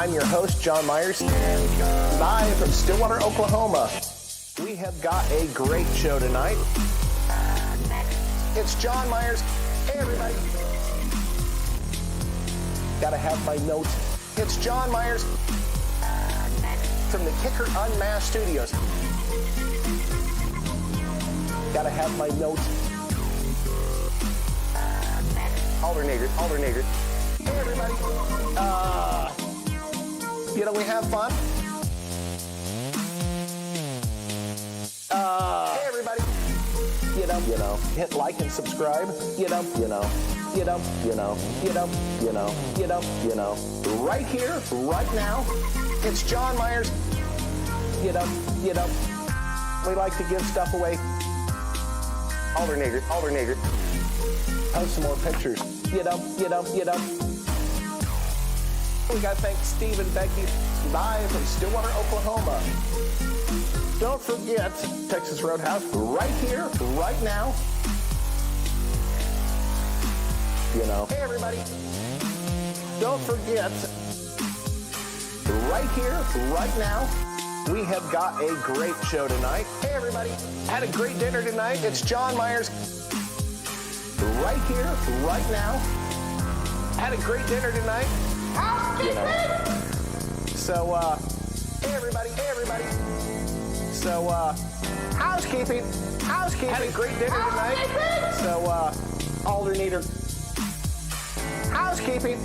I'm your host, John Myers, live from Stillwater, Oklahoma. We have got a great show tonight. It's John Myers. Hey, everybody. Gotta have my notes. It's John Myers from the Kicker UnMasked Studios. Gotta have my notes. Alternator. Hey, everybody. We have fun. Hey, everybody. Hit like and subscribe. Right here, right now. It's John Myers. We like to give stuff away. Alternator. Post some more pictures. We got to thank Steve and Becky live from Stillwater, Oklahoma. Don't forget Texas Roadhouse right here, right now. Hey, everybody. Don't forget right here, right now. We have got a great show tonight. Hey, everybody. Had a great dinner tonight. It's John Myers. Right here, right now. Had a great dinner tonight. So, hey, everybody. So, housekeeping. Had a great dinner tonight. So, alternator. Housekeeping.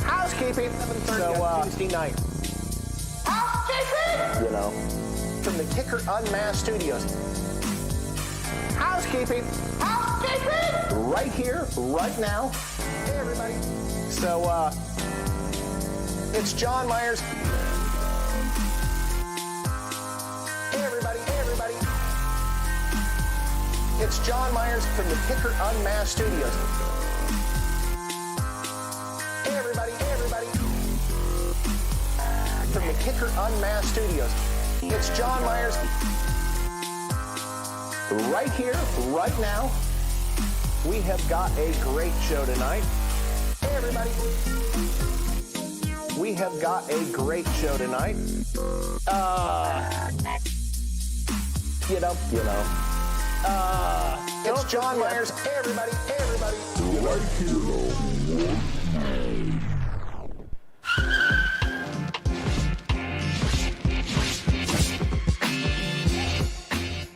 Housekeeping. 7:30 on Tuesday night. Housekeeping. From the Kicker UnMasked Studios. Housekeeping. Right here, right now. Hey, everybody. So, it's John Myers. Hey, everybody. It's John Myers from the Kicker UnMasked Studios. Hey, everybody. From the Kicker UnMasked Studios. It's John Myers. Right here, right now. We have got a great show tonight. Hey, everybody. We have got a great show tonight. It's John Myers. Hey, everybody. Right here.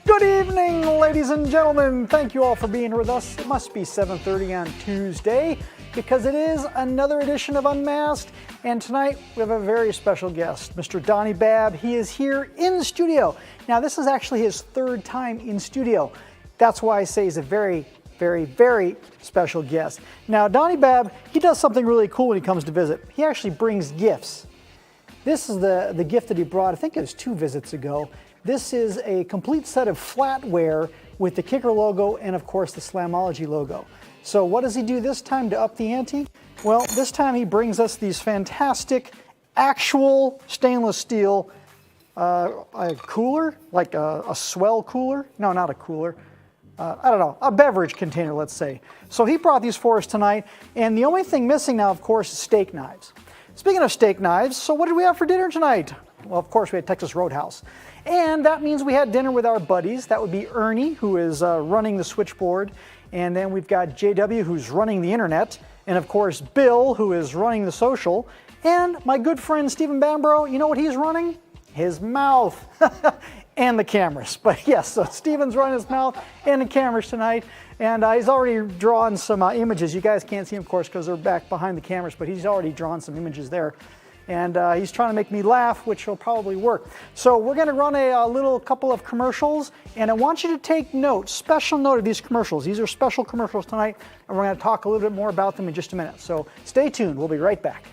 Good evening, ladies and gentlemen. Thank you all for being here with us. It must be 7:30 on Tuesday because it is another edition of Unmasked. And tonight we have a very special guest, Mr. Donnie Babb. He is here in the studio. Now, this is actually his third time in studio. That's why I say he's a very, very, very special guest. Now, Donnie Babb, he does something really cool when he comes to visit. He actually brings gifts. This is the gift that he brought, I think it was 2 visits ago. This is a complete set of flatware with the Kicker logo and, of course, the Slamology logo. So what does he do this time to up the ante? Well, this time he brings us these fantastic, actual stainless steel a cooler, like a swell cooler. No, not a cooler. I don't know, a beverage container, let's say. So he brought these for us tonight, and the only thing missing now, of course, is steak knives. Speaking of steak knives, so what did we have for dinner tonight? Well, of course, we had Texas Roadhouse. And that means we had dinner with our buddies. That would be Ernie, who is running the switchboard. And then we've got JW, who's running the internet. And of course, Bill, who is running the social. And my good friend, Stephen Bambro, you know what he's running? His mouth. And the cameras. But yes, so Stephen's running his mouth and the cameras tonight. And he's already drawn some images. You guys can't see them, of course, because they're back behind the cameras. But he's already drawn some images there. And he's trying to make me laugh, which will probably work. So we're going to run a little couple of commercials, and I want you to take note, special note of these commercials. These are special commercials tonight, and we're going to talk a little bit more about them in just a minute. So stay tuned. We'll be right back.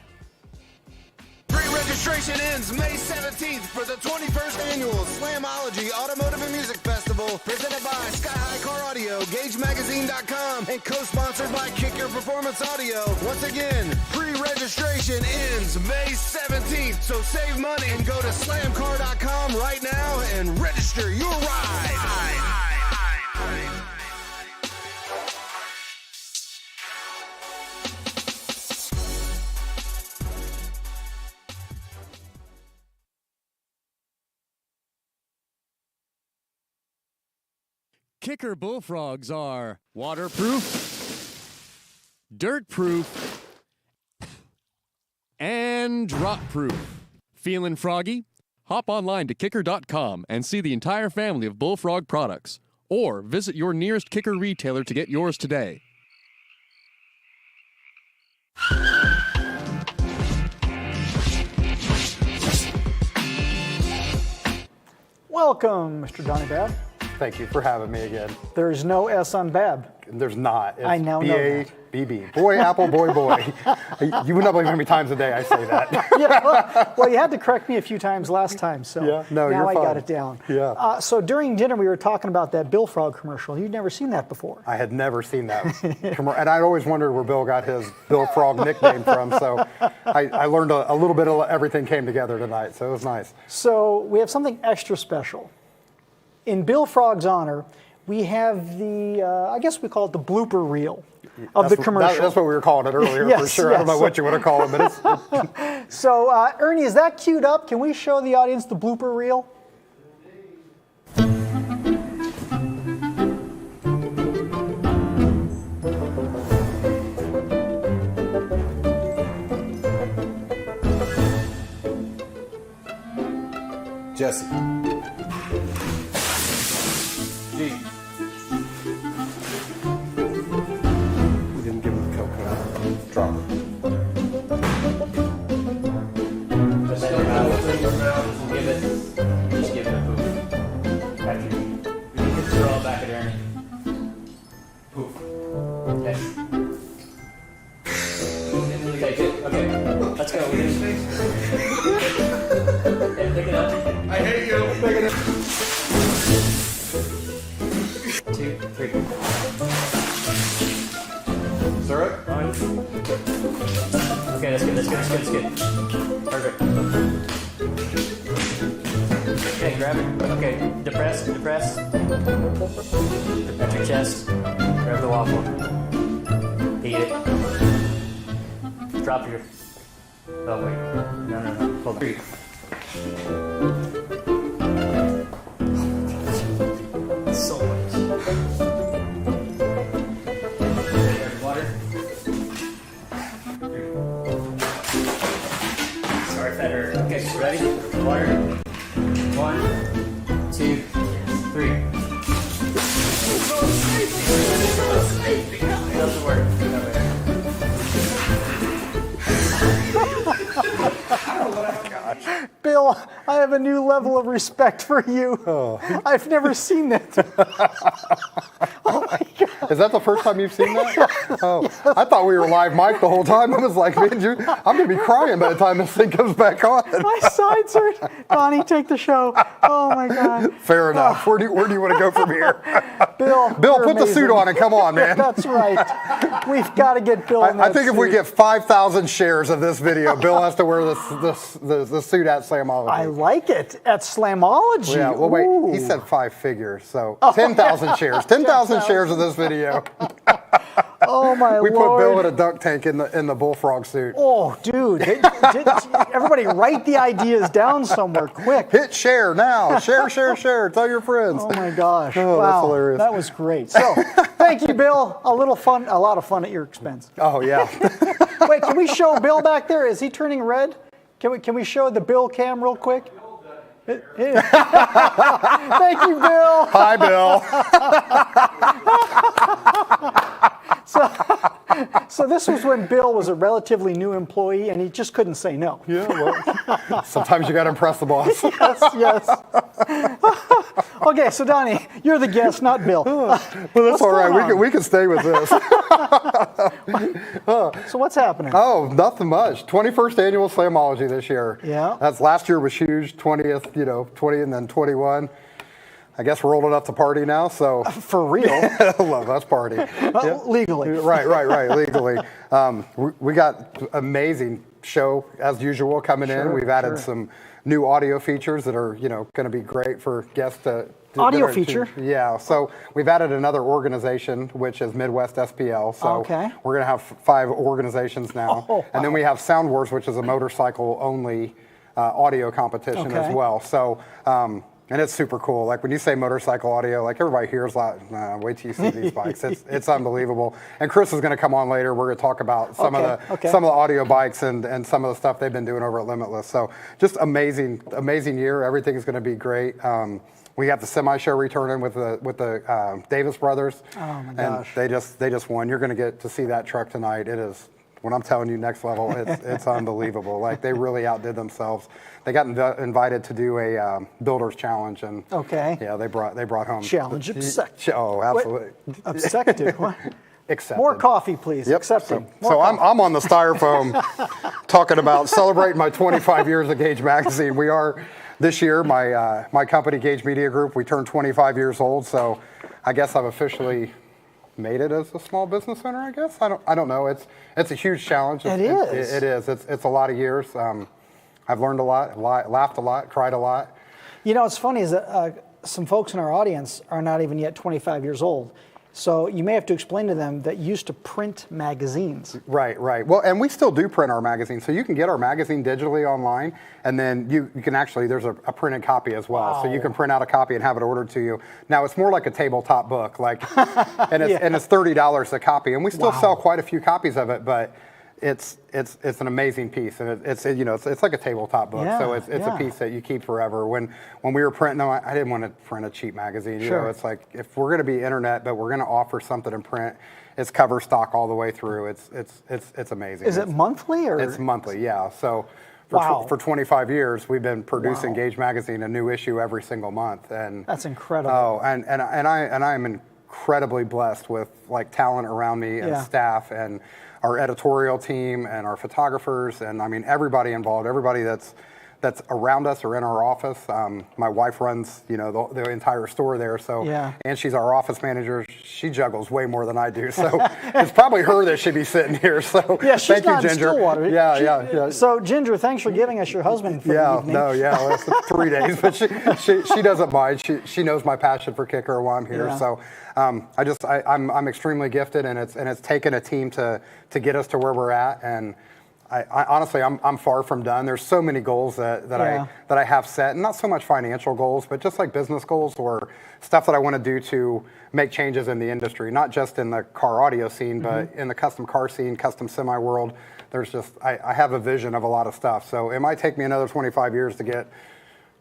Pre-registration ends May 17th for the 21st Annual Slamology Automotive and Music Festival, presented by Sky High Car Audio, GageMagazine.com, and co-sponsored by Kicker Performance Audio. Once again, pre-registration ends May 17th, so save money and go to slamcar.com right now and register your ride. Kicker Bullfrogs are waterproof, dirt-proof, and drop-proof. Feeling froggy? Hop online to kicker.com and see the entire family of Bullfrog products. Or visit your nearest Kicker retailer to get yours today. Welcome, Mr. Donnie Babb. Thank you for having me again. There's no S on Babb. There's not. It's I now know that. B-A-B-B. Boy, apple, boy, boy. You would not believe how many times a day I say that. Yeah, well, you had to correct me a few times last time, so Yeah, no, now you're I got fine. it down. Yeah. So during dinner, we were talking about that Bullfrog commercial. You'd never seen that before. I had never seen that. And I always wondered where Bill got his Bullfrog nickname from. So I learned a little bit of everything came together tonight. So it was nice. So we have something extra special. In Bullfrog's honor, we have the, I guess we call it the blooper reel of the commercial. That's what we were calling it earlier, for Yes, sure. yes. I don't know what you want to call it, but it's... So, Ernie, is that queued up? Can we show the audience the blooper reel? Jesse. G. We didn't give him the cocoa. Drop it. Just go out with your mouth and just give it a poof. After you can throw it back at Ernie. Poof. Okay. Okay, good. Okay. Let's go. Okay, pick it up. I hate you. 2, 3. Syrup? Okay, that's good. Perfect. Okay, grab it. Okay, depress. At your chest. Grab the waffle. Eat it. Drop your... Oh, wait. No. Hold on. So much. Water. Sorry, feather. Okay, ready? Water. 1, 2, 3. It doesn't work. Bill, I have a new level of respect for you. I've never seen that. Oh my God. Is that the first time you've seen that? Oh, I thought we were live mic the whole time. I was like, man, I'm going to be crying by the time this thing comes back on. My sides hurt. Donnie, take the show. Oh my God. Fair enough. Where do you want to go from here? Bill, Bill, you're put the suit amazing. on and come on, man. That's right. We've got to get Bill in that I think if we suit. get 5,000 shares of this video, Bill has to wear the suit at Slamology. I like it. At Slamology. Yeah, well, wait, Ooh. he said 5 figures, so 10,000 shares. 10,000 shares of this video. Oh my We Lord. put Bill in a dunk tank in the Bullfrog suit. Oh, dude. Everybody write the ideas down somewhere quick. Hit share now. Share. Tell your friends. Oh my gosh. Oh, wow. that's hilarious. That was great. So, thank you, Bill. A lot of fun at your expense. Oh, yeah. Wait, can we show Bill back there? Is he turning red? Can we show the Bill cam real quick? Thank you, Bill. Hi, Bill. So this was when Bill was a relatively new employee and he just couldn't say no. Yeah, well, sometimes you got to impress the boss. Yes. Okay, so Donnie, you're the guest, not Bill. Well, that's all right. We can stay with this. So what's happening? Oh, nothing much. 21st annual Slamology this year. Yeah. Last year was huge. 20th, 20 and then 21. I guess we're old enough to party now, so. For real? Love us party. Well, legally. Right, legally. We got amazing show as usual coming in. We've added some new audio features that are, going to be great for guests to. Audio feature? Yeah, so we've added another organization, which is Midwest SPL. So Okay. we're going to have 5 organizations now. Oh, and then we have Sound Wars, which is a motorcycle only audio competition as Okay. well. So And it's super cool. Like when you say motorcycle audio, like everybody hears that. Wait till you see these bikes. It's unbelievable. And Chris is going to come on later. We're going to talk about some of the audio bikes and some of the stuff they've been doing over at Limitless. So just amazing year. Everything is going to be great. We have the semi show returning with the Davis brothers. Oh my gosh! And they just won. You're going to get to see that truck tonight. It is. When I'm telling you next level, it's unbelievable. Like they really outdid themselves. They got invited to do a builders challenge, and yeah, they brought home challenge accepted. Oh, absolutely. Accepted. What? Accepted. More coffee, please. Yep. Accepting. So I'm on the styrofoam talking about celebrating my 25 years of Gauge Magazine. We are this year my company Gauge Media Group. We turned 25 years old, so I guess I've officially made it as a small business owner, I guess. I don't know. It's a huge challenge. It is. It's a lot of years. I've learned a lot, laughed a lot, cried a lot. You know, what's funny is that some folks in our audience are not even yet 25 years old. So you may have to explain to them that you used to print magazines. Right. Well, and we still do print our magazines. So you can get our magazine digitally online, and then you can actually, there's a printed copy as well. Wow. So you can print out a copy and have it ordered to you. Now, it's more like a tabletop book, and it's $30 a copy. And we still sell quite a few copies of it, but it's an amazing piece, and it's like a tabletop book. So it's a piece that you keep forever. When we were printing them, I didn't want to print a cheap magazine. You know, it's like if we're going to be internet, but we're going to offer something in print, it's cover stock all the way through. It's amazing. Is it monthly or? It's monthly, yeah. So for 25 years, we've been producing Gauge Magazine, a new issue every single month, and that's incredible. Oh, and I am incredibly blessed with like talent around me and staff and our editorial team and our photographers, and I mean everybody involved, everybody that's around us or in our office. My wife runs, the entire store there, so and she's our office manager. She juggles way more than I do, so it's probably her that should be sitting here. So she's thank you, not Ginger. In Stillwater. Yeah. So Ginger, thanks for giving us your husband for the evening. Well, it's 3 days, but she doesn't mind. She knows my passion for kicker while I'm here. So I'm extremely gifted, and it's taken a team to get us to where we're at, and I honestly, I'm far from done. There's so many goals that I have set, and not so much financial goals, but just like business goals or stuff that I want to do to make changes in the industry, not just in the car audio scene, but in the custom car scene, custom semi world. There's just, I have a vision of a lot of stuff. So it might take me another 25 years to get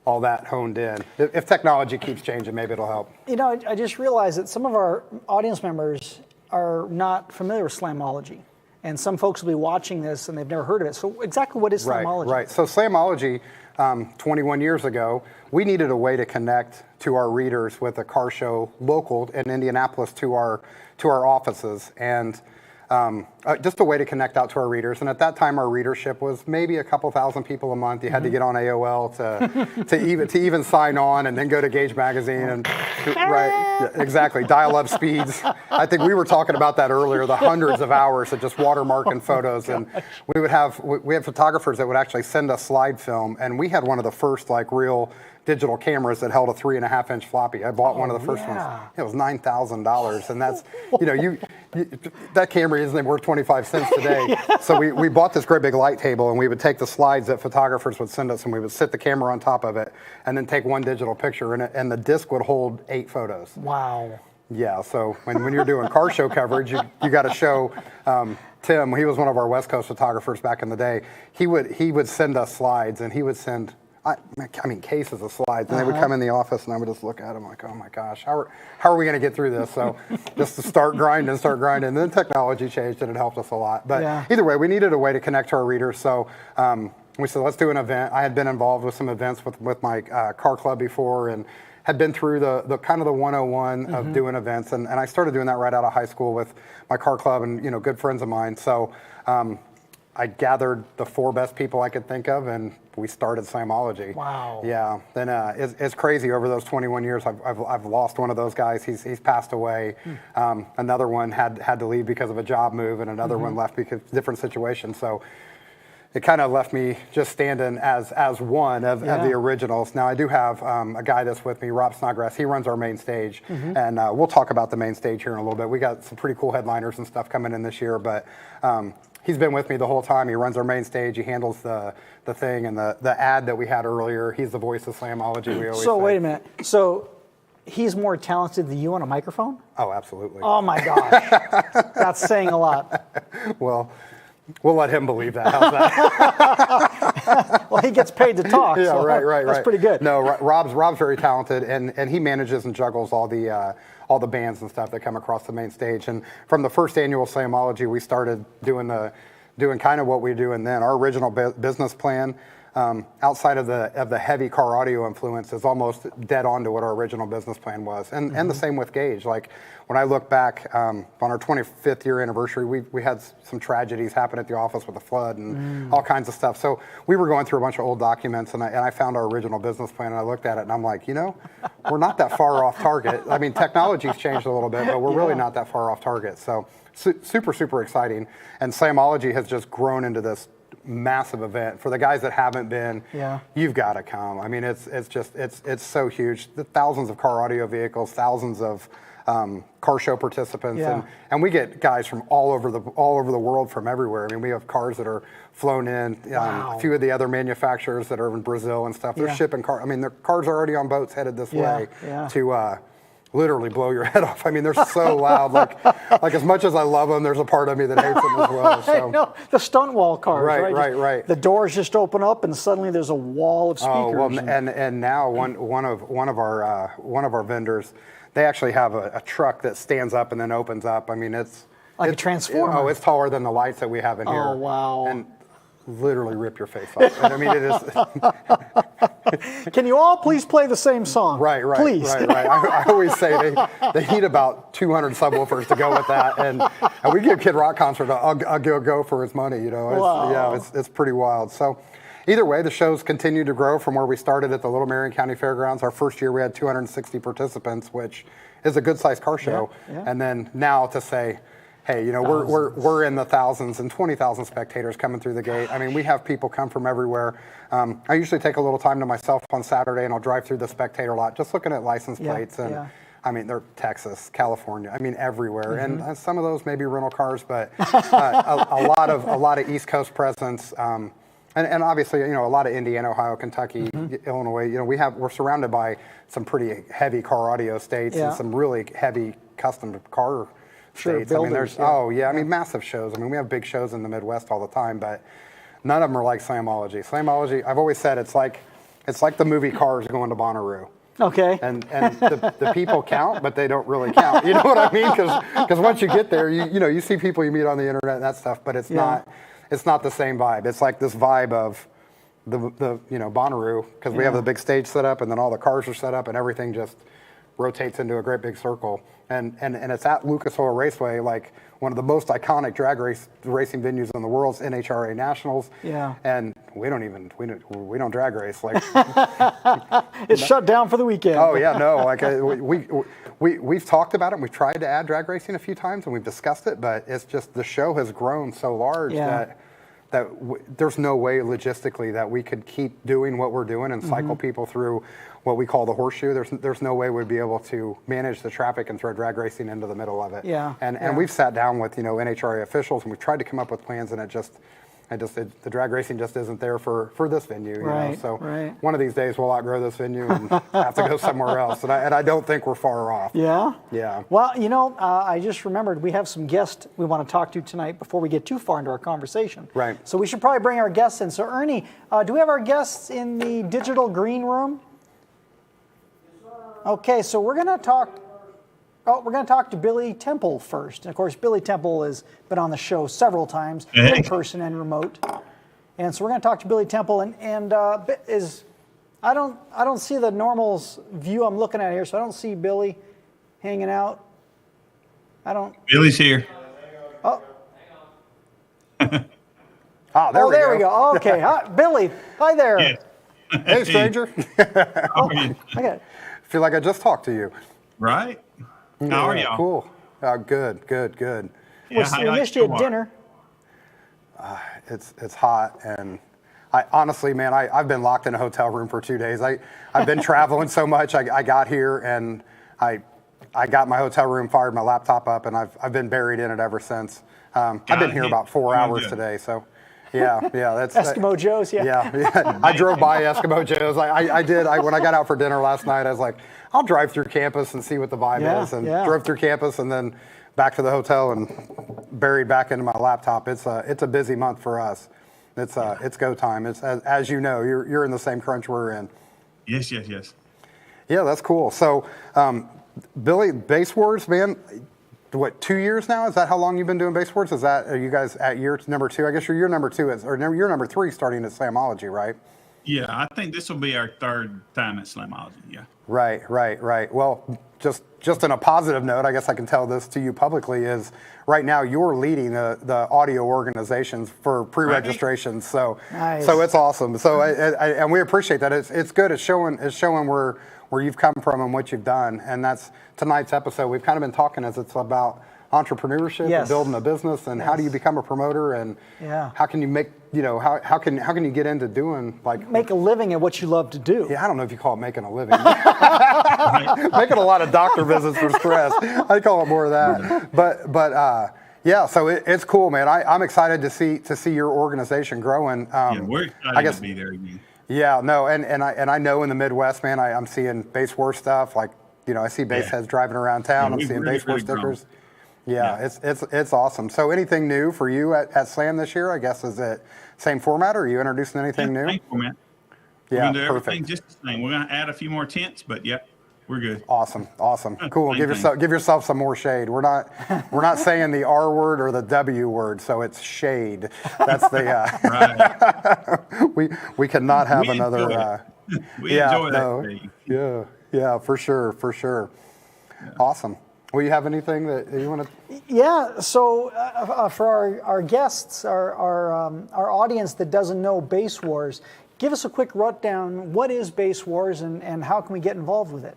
all that honed in. If technology keeps changing, maybe it'll help. I just realized that some of our audience members are not familiar with Slamology. And some folks will be watching this and they've never heard of it. So exactly what is Slamology? Right. So Slamology, 21 years ago, we needed a way to connect to our readers with a car show local in Indianapolis to our offices, and just a way to connect out to our readers. And at that time, our readership was maybe a couple thousand people a month. You had to get on AOL to even sign on, and then go to Gauge Magazine and exactly, dial-up speeds. I think we were talking about that earlier, the hundreds of hours of just watermarking photos. And we had photographers that would actually send us slide film, and we had one of the first real digital cameras that held a 3.5-inch floppy. I bought one of the first ones. It was $9,000, and that's that camera isn't worth 25 cents today. So we bought this great big light table, and we would take the slides that photographers would send us, and we would sit the camera on top of it, and then take one digital picture, and the disc would hold 8 photos. Wow. Yeah. So when you're doing car show coverage, you got to show. Tim, he was one of our West Coast photographers back in the day. He would send us slides, and he would send cases of slides, and they would come in the office, and I would just look at them like, oh my gosh, how are we going to get through this? So just to start grinding, and then technology changed, and it helped us a lot. But either way, we needed a way to connect to our readers, so we said, let's do an event. I had been involved with some events with my car club before, and had been through the kind of the 101 of doing events, and I started doing that right out of high school with my car club and good friends of mine. So I gathered the 4 best people I could think of, and we started Slamology. Wow. Yeah. Then it's crazy. Over those 21 years, I've lost one of those guys. He's passed away. Another one had to leave because of a job move, and another one left because of different situations. So it kind of left me just standing as one of the originals. Now I do have a guy that's with me, Rob Snodgrass. He runs our main stage, and we'll talk about the main stage here in a little bit. We got some pretty cool headliners and stuff coming in this year, but He's been with me the whole time. He runs our main stage. He handles the thing and the ad that we had earlier. He's the voice of Slamology. We always So say. wait a minute. So he's more talented than you on a microphone? Oh, absolutely. Oh my gosh, that's saying a lot. Well, we'll let him believe that. How's that? Well, he gets paid to talk. Yeah, so right. That's pretty good. No, Rob's very talented, and he manages and juggles all the bands and stuff that come across the main stage. And from the first annual Slamology, we started doing kind of what we're doing then. Our original business plan, outside of the heavy car audio influence, is almost dead on to what our original business plan was. And the same with Gage. Like when I look back on our 25th year anniversary, we had some tragedies happen at the office with the flood and all kinds of stuff. So we were going through a bunch of old documents, and I found our original business plan, and I looked at it, and I'm like, we're not that far off target. I mean, technology's changed a little bit, but we're really not that far off target. So super, super exciting. And Slamology has just grown into this massive event. For the guys that haven't been, you've got to come. I mean, it's so huge. The thousands of car audio vehicles, thousands of car show participants, and we get guys from all over the world, from everywhere. I mean, we have cars that are flown in. A few of the other manufacturers that are in Brazil and stuff, they're shipping cars. I mean, their cars are already on boats headed this way to literally blow your head off. I mean, they're so loud. Like as much as I love them, there's a part of me that hates them as well. So. I know. The stunt wall cars, right? Right. The doors just open up, and suddenly there's a wall of speakers. Oh, well, and now one of our vendors, they actually have a truck that stands up and then opens up. I mean, it's like a transformer. It's taller than the lights that we have in here. Oh, wow. And literally rip your face off. And I mean, it is. Can you all please play the same song? Right. Please. Right. I always say they need about 200 subwoofers to go with that, and we give Kid Rock concert a go for his money. It's pretty wild. So. Either way, the shows continue to grow from where we started at the Little Marion County Fairgrounds. Our first year we had 260 participants, which is a good-sized car show. Yeah. And then now to say, hey, we're in the thousands and 20,000 spectators coming through the gate. I mean, we have people come from everywhere. I usually take a little time to myself on Saturday, and I'll drive through the spectator lot, just looking at license plates. And I mean, they're Texas, California. I mean, everywhere. And some of those may be rental cars, but a lot of East Coast presence. And obviously, a lot of Indiana, Ohio, Kentucky, Illinois. We're surrounded by some pretty heavy car audio states and some really heavy custom car states. Builders, I mean, massive shows. I mean, we have big shows in the Midwest all the time, but none of them are like Slamology. Slamology, I've always said it's like the movie Cars going to Bonnaroo. Okay. And the people count, but they don't really count. You know what I mean? Because once you get there, you see people you meet on the internet and that stuff, but it's not. It's not the same vibe. It's like this vibe of the Bonnaroo, because we have the big stage set up, and then all the cars are set up, and everything just rotates into a great big circle. And it's at Lucas Oil Raceway, like one of the most iconic drag racing venues in the world, NHRA Nationals. Yeah. And we don't drag race. Like it's shut down for the weekend. Oh yeah, no. Like we've talked about it. And we've tried to add drag racing a few times, and we've discussed it. But it's just the show has grown so large that there's no way logistically that we could keep doing what we're doing and cycle people through what we call the horseshoe. There's no way we'd be able to manage the traffic and throw drag racing into the middle of it. And we've sat down with NHRA officials, and we've tried to come up with plans, and the drag racing just isn't there for this venue. You know? So one of these days we'll outgrow this venue and have to go somewhere else. And I don't think we're far off. Yeah? Yeah. Well, I just remembered we have some guests we want to talk to tonight before we get too far into our conversation. Right. So we should probably bring our guests in. So Ernie, do we have our guests in the digital green room? Okay, so we're going to talk to Billy Temple first. And of course, Billy Temple has been on the show several times, in person and remote. And so we're going to talk to Billy Temple, and I don't see the normal view I'm looking at here, so I don't see Billy hanging out. Billy's here. Oh. There we go. Okay, hi, Billy. Hi there. Yes. Hey, stranger. How are you? Okay. Feel like I just talked to you. Right? How are y'all? Cool. Good. Yeah, We missed you at dinner. It's hot, and I honestly, man, I've been locked in a hotel room for 2 days. I've been traveling so much. I got here, and I got my hotel room, fired my laptop up, and I've been buried in it ever since. I've been here about 4 hours today, so yeah, that's Eskimo Joe's, yeah. Yeah. I drove by Eskimo Joe's. I did. When I got out for dinner last night, I was like, I'll drive through campus and see what the vibe is, and drove through campus and then back to the hotel and buried back into my laptop. It's a busy month for us. It's go time. It's as you know, you're in the same crunch we're in. Yes. Yeah, that's cool. So, Billy, Base Wars, man, what, 2 years now? Is that how long you've been doing Base Wars? Are you guys at year number 2? I guess you're year number 2, you're number 3 starting at Slamology, right? Yeah, I think this will be our 3rd time at Slamology, yeah. Right. Well, just on a positive note, I guess I can tell this to you publicly, is right now you're leading the audio organizations for pre-registrations. So, nice. So it's awesome. So, and we appreciate that. It's good. It's showing where you've come from and what you've done. And that's tonight's episode. We've kind of been talking as it's about entrepreneurship and building a business, and how do you become a promoter, and how can you make, how can you get into doing, like, make a living at what you love to do. Yeah, I don't know if you call it making a living. Making a lot of doctor visits for stress. I call it more of that. But yeah, so it's cool, man. I'm excited to see your organization growing. We're excited to be there again. Yeah, no, and I know in the Midwest, man, I'm seeing Base War stuff. Like, I see base heads driving around town. I'm seeing Base War stickers. Yeah, it's awesome. So anything new for you at Slam this year? I guess, is it same format, or are you introducing anything new? Same format. Yeah, we're gonna do perfect. everything just the same. We're gonna add a few more tents, but we're good. Awesome. Cool. Give yourself some more shade. We're not saying the R word or the W word, so it's shade. That's the right. we cannot have another. We enjoy that. Yeah, for sure. Yeah. Awesome. Well, you have anything that you want to? Yeah. So for our guests, our audience that doesn't know Base Wars, give us a quick rundown. What is Base Wars, and how can we get involved with it?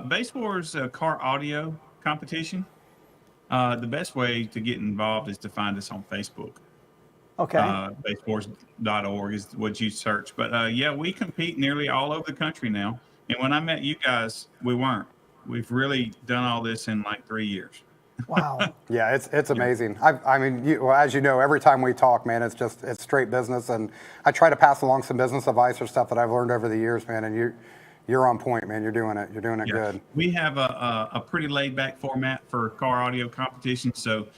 Base Wars car audio competition. The best way to get involved is to find us on Facebook. Okay. Basewars.org is what you search. But we compete nearly all over the country now. And when I met you guys, we weren't. We've really done all this in like 3 years. Wow. Yeah, it's amazing. I mean, as you know, every time we talk, man, it's straight business, and I try to pass along some business advice or stuff that I've learned over the years, man. And you're on point, man. You're doing it good. We have a pretty laid back format for car audio competition. So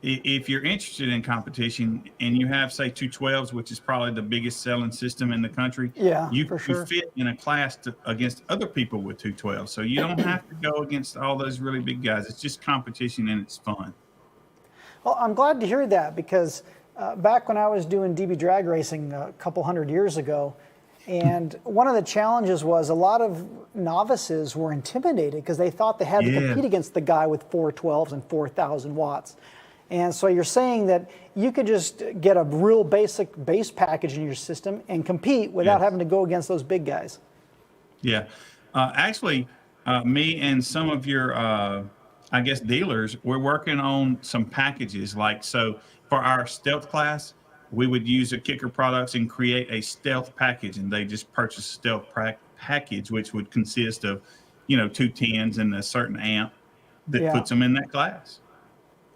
if you're interested in competition and you have, say, 212s, which is probably the biggest selling system in the country, you fit in a class against other people with 212s. So you don't have to go against all those really big guys. It's just competition, and it's fun. Well, I'm glad to hear that, because back when I was doing DB drag racing a couple hundred years ago, and one of the challenges was a lot of novices were intimidated because they thought they had to compete against the guy with 412s and 4,000 watts. And so you're saying that you could just get a real basic bass package in your system and compete without having to go against those big guys. Yeah. Actually, me and some of your, I guess, dealers, we're working on some packages. Like, so for our stealth class, we would use a Kicker products and create a stealth package, and they just purchase a stealth package, which would consist of, 210s and a certain amp that puts them in that class.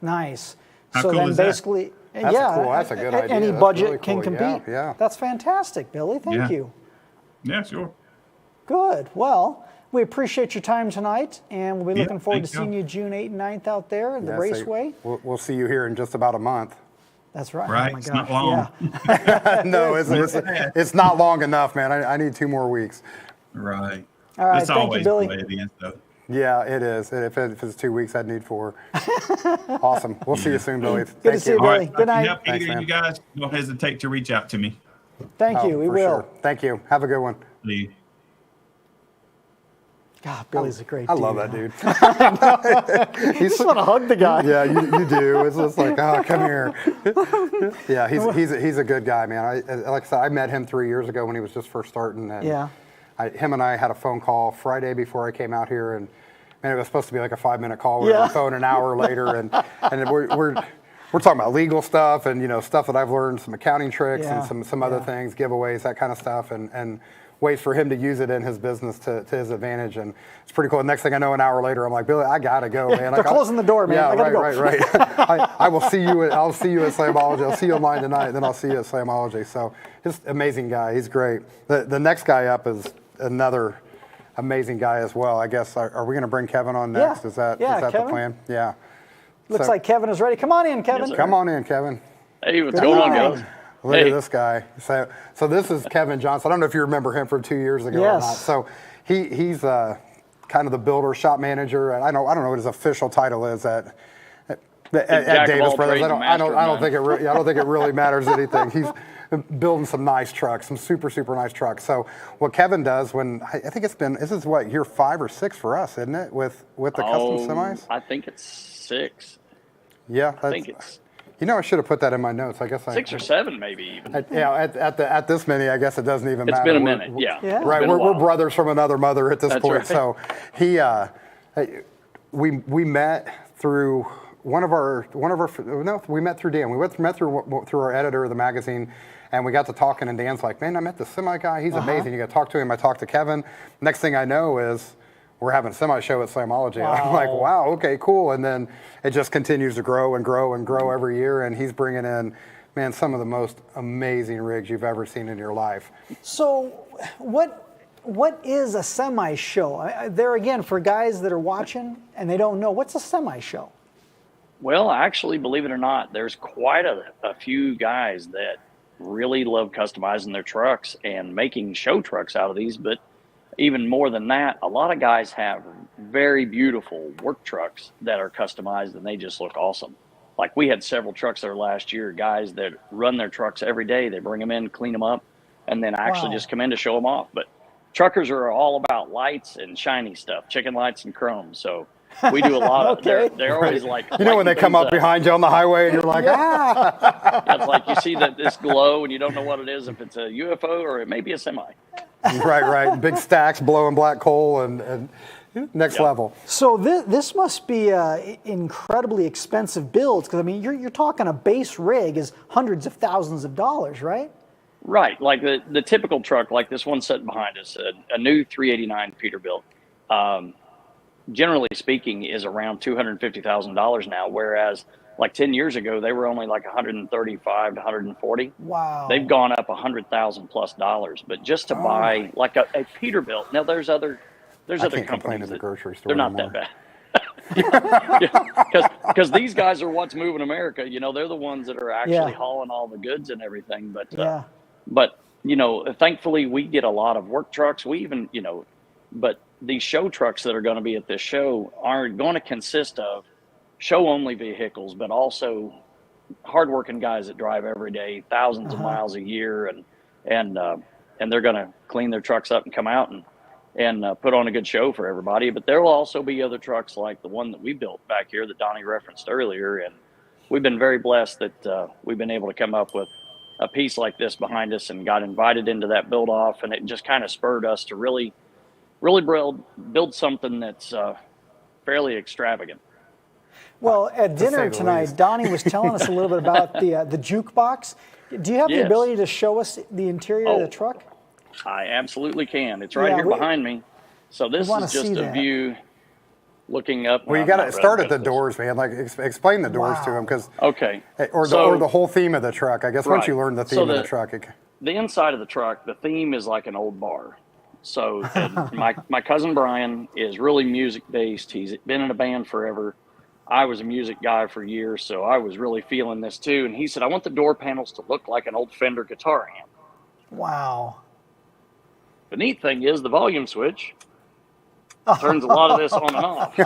Nice. How so cool then is that? basically, That's a good idea. Any That's budget really can cool. compete. Yeah. That's fantastic, Billy. Thank you. Yeah, sure. Good. Well, we appreciate your time tonight, and we'll be looking forward to seeing you June 8th and 9th out there in the Raceway. We'll see you here in just about a month. That's right. Right. Oh my It's gosh. not long. Yeah. No, it's not long enough, man. I need 2 more weeks. Right. All right. It's Thank always you, Billy. the way it is, though. Yeah, it is. If it's 2 weeks, I'd need 4. Awesome. We'll see you soon, Billy. Good to see you, All Billy. right. Good night. If you help Thanks, either of man. you guys, don't hesitate to reach out to me. Thank you. We for will. Sure. Thank you. Have a good one. See you. God, Billy's a great I dude. love that dude. You just want to hug the guy. Yeah, you do. It's just like, oh, come here. Yeah, he's a good guy, man. Like I said, I met him 3 years ago when he was just first starting. And him and I had a phone call Friday before I came out here, and man, it was supposed to be like a 5-minute call. We were on the phone an hour later, and we're talking about legal stuff and stuff that I've learned, some accounting tricks and some other things, giveaways, that kind of stuff, and ways for him to use it in his business to his advantage, and it's pretty cool. The next thing I know, an hour later, I'm like, Billy, I gotta go, man. They're closing the door, man. Yeah, I gotta go. right. I will see you. I'll see you at Slamology. I'll see you online tonight, and then I'll see you at Slamology. So, just amazing guy. He's great. The next guy up is another amazing guy as well. I guess are we going to bring Kevin on next? Yeah. Is that Yeah, the Kevin? plan? Yeah. Looks like Kevin is ready. Come on in, Kevin. Yes, Come on in, Kevin. Hey, what's Good going on, evening. guys? Look Hey. at this guy. So this is Kevin Johnson. I don't know if you remember him from 2 years ago or Yes. not. So he's kind of the builder, shop manager, and I don't know what his official title is at Jack of Davis all Brothers. trades and I don't master of think I don't think it really matters anything. He's building some nice trucks, some super nice trucks. So what Kevin does when I think this is what, year 5 or 6 for us, isn't it? With the custom semis. I think it's 6. Yeah, I think it's I should have put that in my notes. I guess 6 or 7, maybe even. At this many, I guess it doesn't even It's matter. been a minute, yeah. Yeah. Right, It's been a we're while. brothers from another mother at this That's point. right. So we met through we met through Dan. We met through our editor of the magazine, and we got to talking. And Dan's like, "Man, I met the semi guy. He's amazing. You got to talk to him." I talked to Kevin. Next thing I know is we're having a semi show at Slamology. And I'm like, "Wow, okay, cool." And then it just continues to grow and grow and grow every year. And he's bringing in, man, some of the most amazing rigs you've ever seen in your life. So, what is a semi show? There again, for guys that are watching and they don't know, what's a semi show? Well, actually, believe it or not, there's quite a few guys that really love customizing their trucks and making show trucks out of these. But even more than that, a lot of guys have very beautiful work trucks that are customized and they just look awesome. Like we had several trucks there last year, guys that run their trucks every day. They bring them in, clean them up, and then actually just come in to show them off. But truckers are all about lights and shiny stuff, chicken lights and chrome. So we do a lot of, they're always like, When they come up behind you on the highway and you're like, it's like you see this glow and you don't know what it is, if it's a UFO or it may be a semi. Right. Big stacks blowing black coal and next level. So this must be incredibly expensive builds, because I mean you're talking a base rig is hundreds of thousands of dollars, right? Right, like the typical truck, like this one sitting behind us, a new 389 Peterbilt, generally speaking, is around $250,000 now, whereas like 10 years ago they were only like 135 to 140. Wow. They've gone up $100,000+. But just to buy like a Peterbilt, now there's other companies the that grocery store they're not anymore. that bad. Because these guys are what's moving America. You know, they're the ones that are actually hauling all the goods and everything. But you know, thankfully we get a lot of work trucks. We even, you know, but these show trucks that are going to be at this show are going to consist of show-only vehicles, but also hardworking guys that drive every day, thousands of miles a year, and they're going to clean their trucks up and come out and put on a good show for everybody. But there will also be other trucks like the one that we built back here that Donnie referenced earlier, and we've been very blessed that we've been able to come up with a piece like this behind us and got invited into that build off, and it just kind of spurred us to really build something that's fairly extravagant. Well, at say dinner the tonight, least. Donnie was telling us a little bit about the jukebox. Do you have the Yes. ability to show us the interior of the truck? I absolutely can. It's right Yeah, here we- behind me. So this wanna is just see a that. view looking up. Well, you I'm got not to start ready at the this. doors, man. Like explain the doors to Wow. him, because Okay. or the whole theme of the truck. I guess once Right. you learn the theme So of the the- truck, The inside of the truck, the theme is like an old bar. So my cousin Brian is really music based. He's been in a band forever. I was a music guy for years, so I was really feeling this too. And he said, I want the door panels to look like an old Fender guitar amp. Wow. The neat thing is the volume switch turns a lot of this on and off.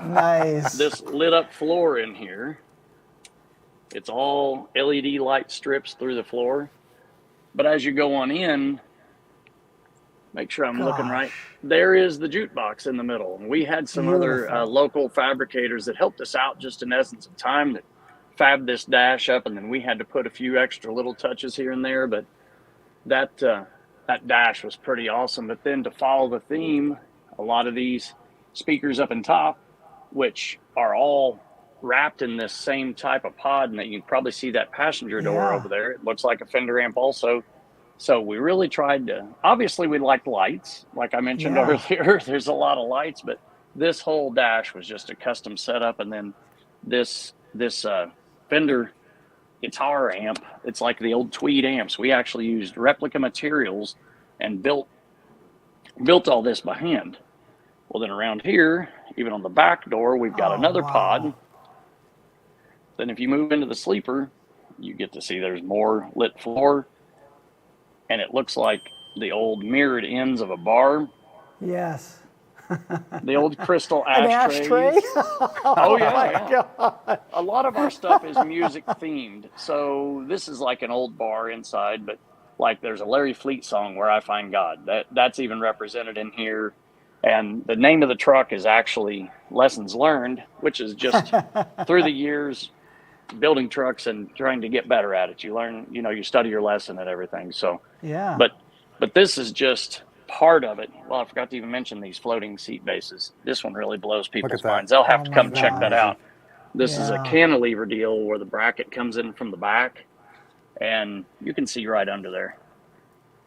Nice. This lit up floor in here, it's all LED light strips through the floor. But as you go on in, make sure I'm looking right, there is the jukebox in the middle. And we had some other Beautiful. local fabricators that helped us out just in essence of time that fabbed this dash up, and then we had to put a few extra little touches here and there. But that dash was pretty awesome. But then to follow the theme, a lot of these speakers up in top, which are all wrapped in this same type of pod, and that you can probably see that passenger door Yeah. over there. It looks like a Fender amp also. So we really tried to, obviously we liked lights. Like I mentioned earlier, there's a lot of lights, but this whole dash was just a custom setup. And then this Fender guitar amp, it's like the old Tweed amps. We actually used replica materials and built all this by hand. Well, then around here, even on the back door, we've got another pod. Then if you move into the sleeper, you get to see there's more lit floor. And it looks like the old mirrored ends of a bar. Yes. The old crystal ashtrays. An ashtray? Oh, yeah. God. A lot of our stuff is music themed. So this is like an old bar inside, but like there's a Larry Fleet song, Where I Find God. That's even represented in here. And the name of the truck is actually Lessons Learned, which is just through the years building trucks and trying to get better at it. You learn, you study your lesson and everything. So, yeah. But this is just part of it. Well, I forgot to even mention these floating seat bases. This one really blows people's minds. They'll have to come check that out. This is a cantilever deal where the bracket comes in from the back, and you can see right under there.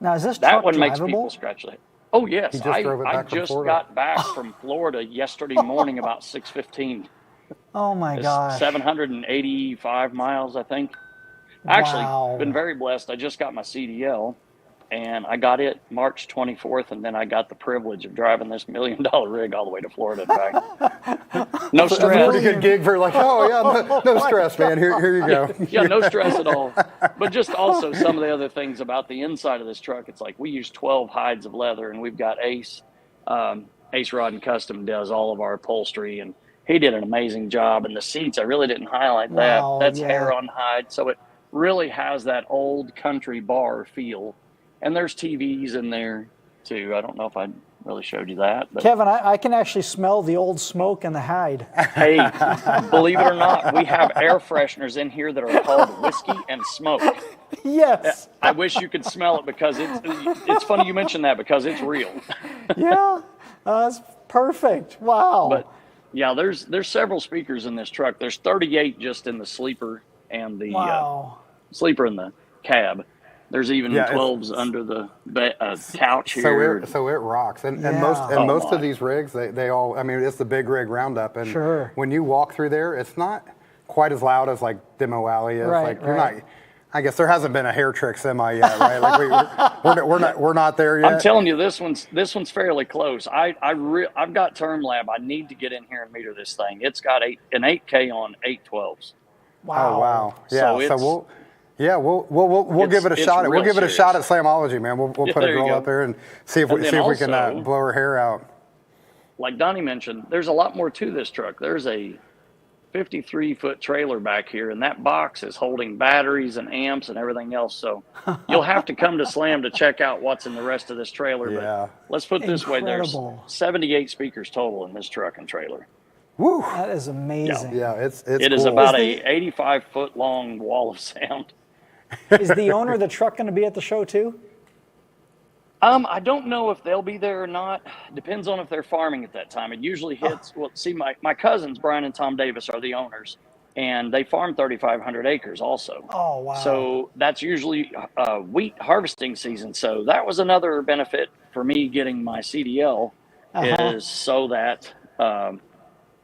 Now, is this that truck one drivable? Makes people scratch their head. Oh yes, I just got back from Florida yesterday morning about 6:15. Oh my gosh. 785 miles, I think. Actually, been very blessed. I just got my CDL, and I got it March 24th, and then I got the privilege of driving this $1 million rig all the way to Florida and back. No stress. That's a pretty good gig for no stress, man. Here you go. Yeah, no stress at all. But just also some of the other things about the inside of this truck. It's like we use 12 hides of leather, and we've got Ace Rod and Custom does all of our upholstery, and he did an amazing job. And the seats, I really didn't highlight that. That's hair on hide. So it really has that old country bar feel. And there's TVs in there too. I don't know if I really showed you that. But Kevin, I can actually smell the old smoke in the hide. Hey, believe it or not, we have air fresheners in here that are called whiskey and smoke. Yes. I wish you could smell it because it's funny you mentioned that because it's real. Yeah, that's perfect. Wow. But yeah, there's several speakers in this truck. There's 38 just in the sleeper and the sleeper in the cab. There's even 12s under the couch here. So it rocks. And most of these rigs, they all, I mean, it's the big rig roundup. And when you walk through there, it's not quite as loud as like Demo Alley is. You're not, I guess there hasn't been a hair trick semi yet, right? Like we're not there yet. I'm telling you, this one's fairly close. I've got Term Lab. I need to get in here and meter this thing. It's got an 8K on 812s. Wow. Oh wow. Yeah. We'll give it a shot. We'll give it a shot at Slamology, man. We'll put a girl up there and see if we can blow her hair out. Like Donnie mentioned, there's a lot more to this truck. There's a 53-foot trailer back here, and that box is holding batteries and amps and everything else. So you'll have to come to Slam to check out what's in the rest of this trailer. Yeah. But let's put it this way: there's 78 speakers total in this truck and trailer. Woo! That is amazing. Yeah, it cool. Is about a 85-foot long wall of sound. Is the owner of the truck going to be at the show too? I don't know if they'll be there or not. Depends on if they're farming at that time. It usually hits. Well, see, my cousins, Brian and Tom Davis, are the owners, and they farm 3,500 acres also. Oh, wow. So that's usually wheat harvesting season. So that was another benefit for me getting my CDL is so that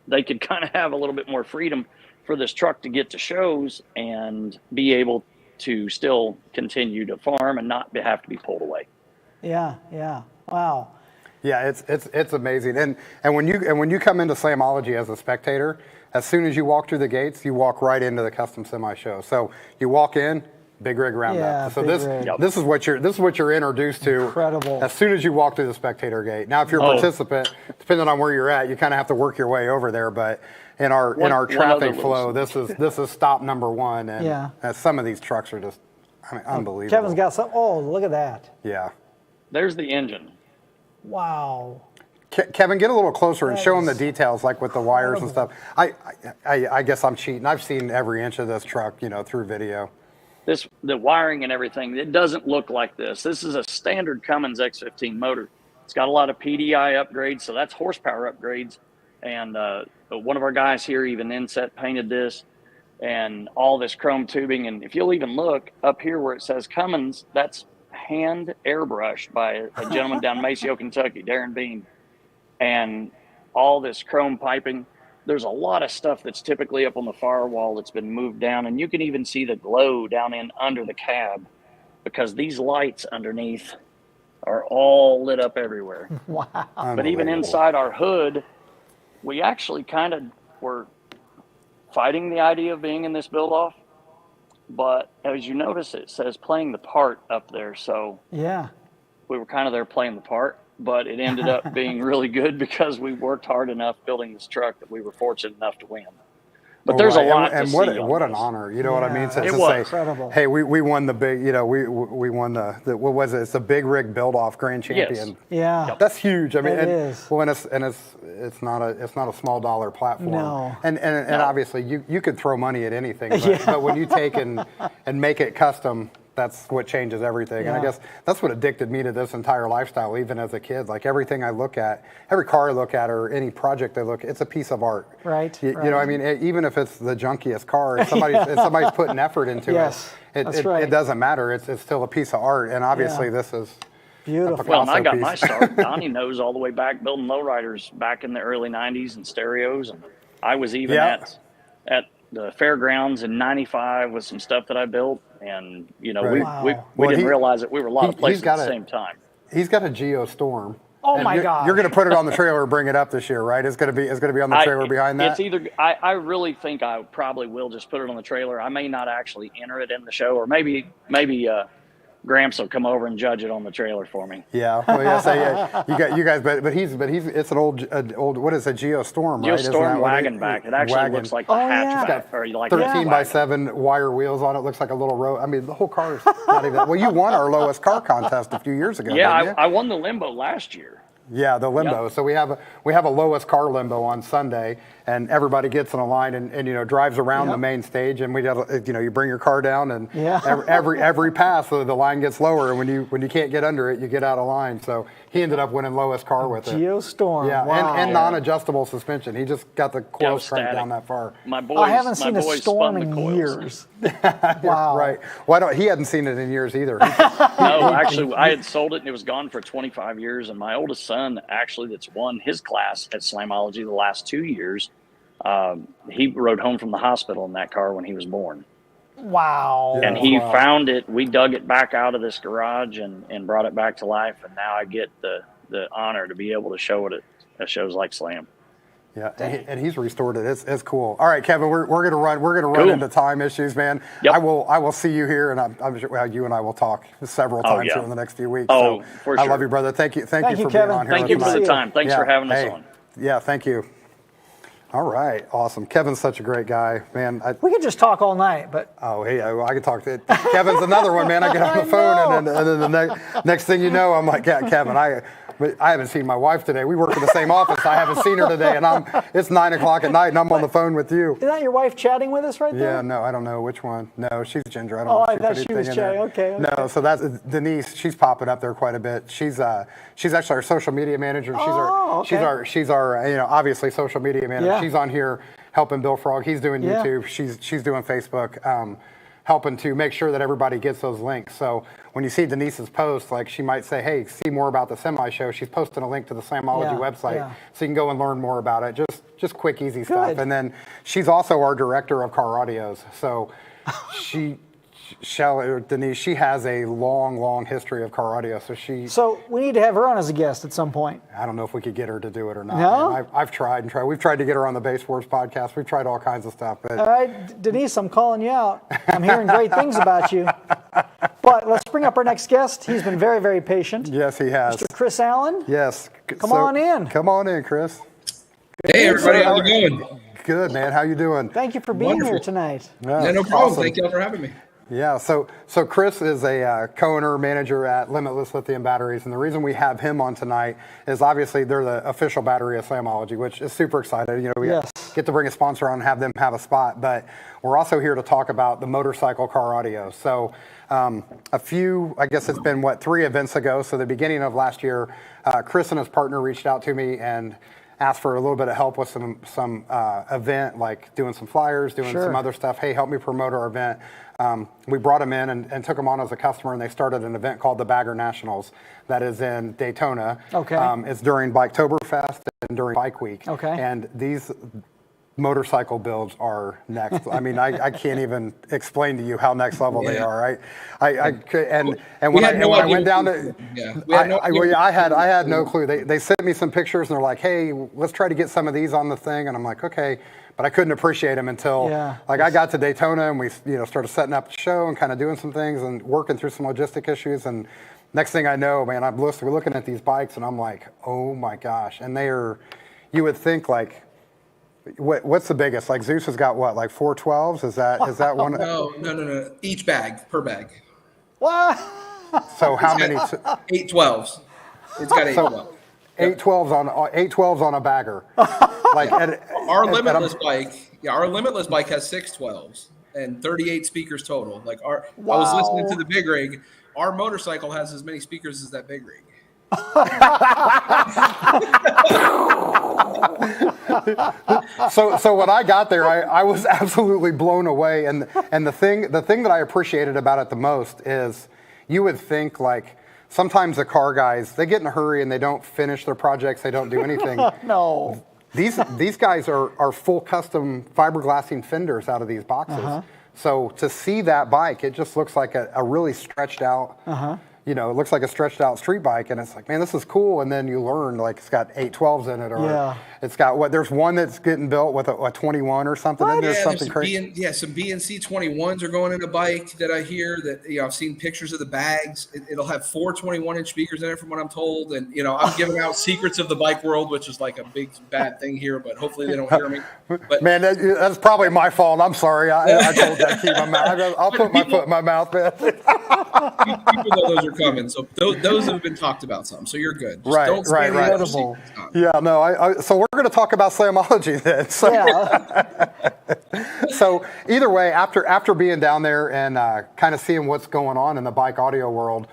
they could kind of have a little bit more freedom for this truck to get to shows and be able to still continue to farm and not have to be pulled away. Yeah. Wow. Yeah, it's amazing. And when you come into Slamology as a spectator, as soon as you walk through the gates, you walk right into the custom semi show. So you walk in, big rig roundup. Yeah, so this is what you're introduced to. Incredible. As soon as you walk through the spectator gate. Now, if you're a participant, depending on where you're at, you kind of have to work your way over there. But in our traffic flow, this is stop number one. And some of these trucks are just unbelievable. Kevin's got some. Oh, look at that. Yeah. There's the engine. Wow. Kevin, get a little closer and show them the details, like with the wires and stuff. I guess I'm cheating. I've seen every inch of this truck, through video. The wiring and everything, it doesn't look like this. This is a standard Cummins X15 motor. It's got a lot of PDI upgrades, so that's horsepower upgrades. And one of our guys here even inset painted this and all this chrome tubing. And if you'll even look up here where it says Cummins, that's hand airbrushed by a gentleman down in Maceo, Kentucky, Darren Bean, and all this chrome piping. There's a lot of stuff that's typically up on the firewall that's been moved down, and you can even see the glow down in under the cab because these lights underneath are all lit up everywhere. Wow. But even inside our hood, we actually kind of were fighting the idea of being in this build-off. But as you notice, it says playing the part up there. So yeah, we were kind of there playing the part. But it ended up being really good because we worked hard enough building this truck that we were fortunate enough to win. But there's a lot to see. And what an honor, you know what I mean? It was incredible. Hey, we won the big, you know, we won the what was it? It's the Big Rig Build-Off Grand Champion. Yes. Yeah, that's huge. I mean, it is. Well, it's not a small dollar platform. No. And obviously you could throw money at anything, but when you take and make it custom, that's what changes everything. Yeah. And I guess that's what addicted me to this entire lifestyle, even as a kid. Like everything I look at, every car I look at, or any project I look at, it's a piece of art. Right. You know, I mean, even if it's the junkiest car, if somebody's putting effort into it doesn't matter. It's still a piece of art. And obviously this is beautiful. Well, and I got my start. Donnie knows all the way back building lowriders back in the early 90s and stereos. And I was even at the fairgrounds in 95 with some stuff that I built. And, you know, we didn't realize that we were a lot of places at the same time. He's got a Geostorm. Oh my God! You're going to put it on the trailer and bring it up this year, right? It's going to be on the trailer behind that. It's either I really think I probably will just put it on the trailer. I may not actually enter it in the show, or maybe Gramps will come over and judge it on the trailer for me. Yeah, well, you guys, but he's it's an old what is a Geostorm, right? Geostorm wagon back. It actually looks like the hatchback, or like 13x7 wire wheels on it. Looks like a little road. I mean, the whole car is not even. Well, you won our lowest car contest a few years ago. Yeah, I won the limbo last year. Yeah, the limbo. Yep. So we have a lowest car limbo on Sunday, and everybody gets in a line and you know drives around the main stage, and we have you bring your car down, and every pass so the line gets lower, and when you can't get under it, you get out of line. So he ended up winning lowest car with it. Geostorm. Yeah, wow. and non-adjustable suspension. He just got the coils cranked down that far. I haven't seen a storm in years. Wow. Right. Well, he hadn't seen it in years either. No, actually, I had sold it and it was gone for 25 years. And my oldest son, actually, that's won his class at Slamology the last 2 years, he rode home from the hospital in that car when he was born. Wow. And he found it. We dug it back out of this garage and brought it back to life. And now I get the honor to be able to show it at shows like Slam. Yeah, and he's restored it. It's cool. All right, Kevin, we're gonna run into time issues, man. Yep. I will see you here, and I'm sure you and I will talk several times here in the next few weeks. Oh, so for sure. I love you, brother. Thank you for Kevin. being on here. Thank you for the time. Thanks for having us on. Yeah, thank you. All right, awesome. Kevin's such a great guy, man. We could just talk all night, but I could talk to Kevin's another one, man. I get on the phone, and then the next thing you know, I'm like, Kevin, I haven't seen my wife today. We work in the same office. I haven't seen her today, and it's 9 o'clock at night, and I'm on the phone with you. Is that your wife chatting with us right there? Yeah, no, I don't know which one. No, she's Ginger. I don't know. If I thought she was chatting. Okay. No, so that's Denise. She's popping up there quite a bit. She's actually our social media manager. She's our obviously social media manager. Yeah. She's on here helping Bullfrog. He's doing YouTube. She's doing Facebook. Helping to make sure that everybody gets those links. So when you see Denise's post, like she might say, hey, see more about the semi show. She's posting a link to the Slamology website so you can go and learn more about it. Just quick, easy stuff. And then she's also our director of car audios. So Denise, she has a long history of car audio. So we need to have her on as a guest at some point. I don't know if we could get her to do it or not. No? I've tried and tried. We've tried to get her on the Base Sports podcast. We've tried all kinds of stuff. But all right, Denise, I'm calling you out. I'm hearing great things about you. But let's bring up our next guest. He's been very, very patient. Yes, he has. Mr. Chris Allen. Yes. Come on in. Come on in, Chris. Hey, everybody. How's it going? Good, man. How you doing? Thank you for being here tonight. Yeah, no problem. Awesome. Thank you all for having me. Yeah, so Chris is a co-owner manager at Limitless Lithium Batteries, and the reason we have him on tonight is obviously they're the official battery of Slamology, which is super excited. You know, we get to bring a sponsor on and have them have a spot, but we're also here to talk about the motorcycle car audio. So I guess it's been 3 events ago, so the beginning of last year, Chris and his partner reached out to me and asked for a little bit of help with some event, like doing some flyers, doing some other stuff. Hey, help me promote our event. We brought them in and took them on as a customer, and they started an event called the Bagger Nationals that is in Daytona. Okay. It's during Biketoberfest and during Bike Week. Okay. And these motorcycle builds are next. I mean, I can't even explain to you how next level they are. And when I went down to, I had no clue. They sent me some pictures and they're like, hey, let's try to get some of these on the thing. And I'm like, okay, but I couldn't appreciate them until I got to Daytona and we started setting up the show and kind of doing some things and working through some logistic issues. And next thing I know, man, I'm looking at these bikes and I'm like, oh my gosh. And they are, you would think like, what's the biggest? Like Zeus has got what, like 412s? Is that one? No. Each bag, per bag. What? So how many? 812s. It's got 812s. 812s on a bagger. Like our limitless bike. Yeah, our limitless bike has 612s and 38 speakers total. Like I was listening to the big rig. Our motorcycle has as many speakers as that big rig. So when I got there, I was absolutely blown away. And the thing that I appreciated about it the most is you would think like sometimes the car guys, they get in a hurry and they don't finish their projects, they don't do anything. No. These guys are full custom fiberglassing fenders out of these boxes. So to see that bike, it just looks like a really stretched out it looks like a stretched out street bike, and it's like, man, this is cool. And then you learn like it's got 812s in it, or it's got there's one that's getting built with a 21 or something. And there's something crazy. Some BNC 21s are going in a bike that I hear that, I've seen pictures of the bags. It'll have 4 21-inch speakers in it from what I'm told. And, I'm giving out secrets of the bike world, which is like a big bad thing here, but hopefully they don't hear me. But man, that's probably my fault. I'm sorry. I told that to keep my mouth. I'll put my foot in my mouth, man. People know those are coming. So those have been talked about some. So you're good. Just right. Yeah, no. So we're going to talk about Slamology then. So, so either way, after being down there and kind of seeing what's going on in the bike audio world,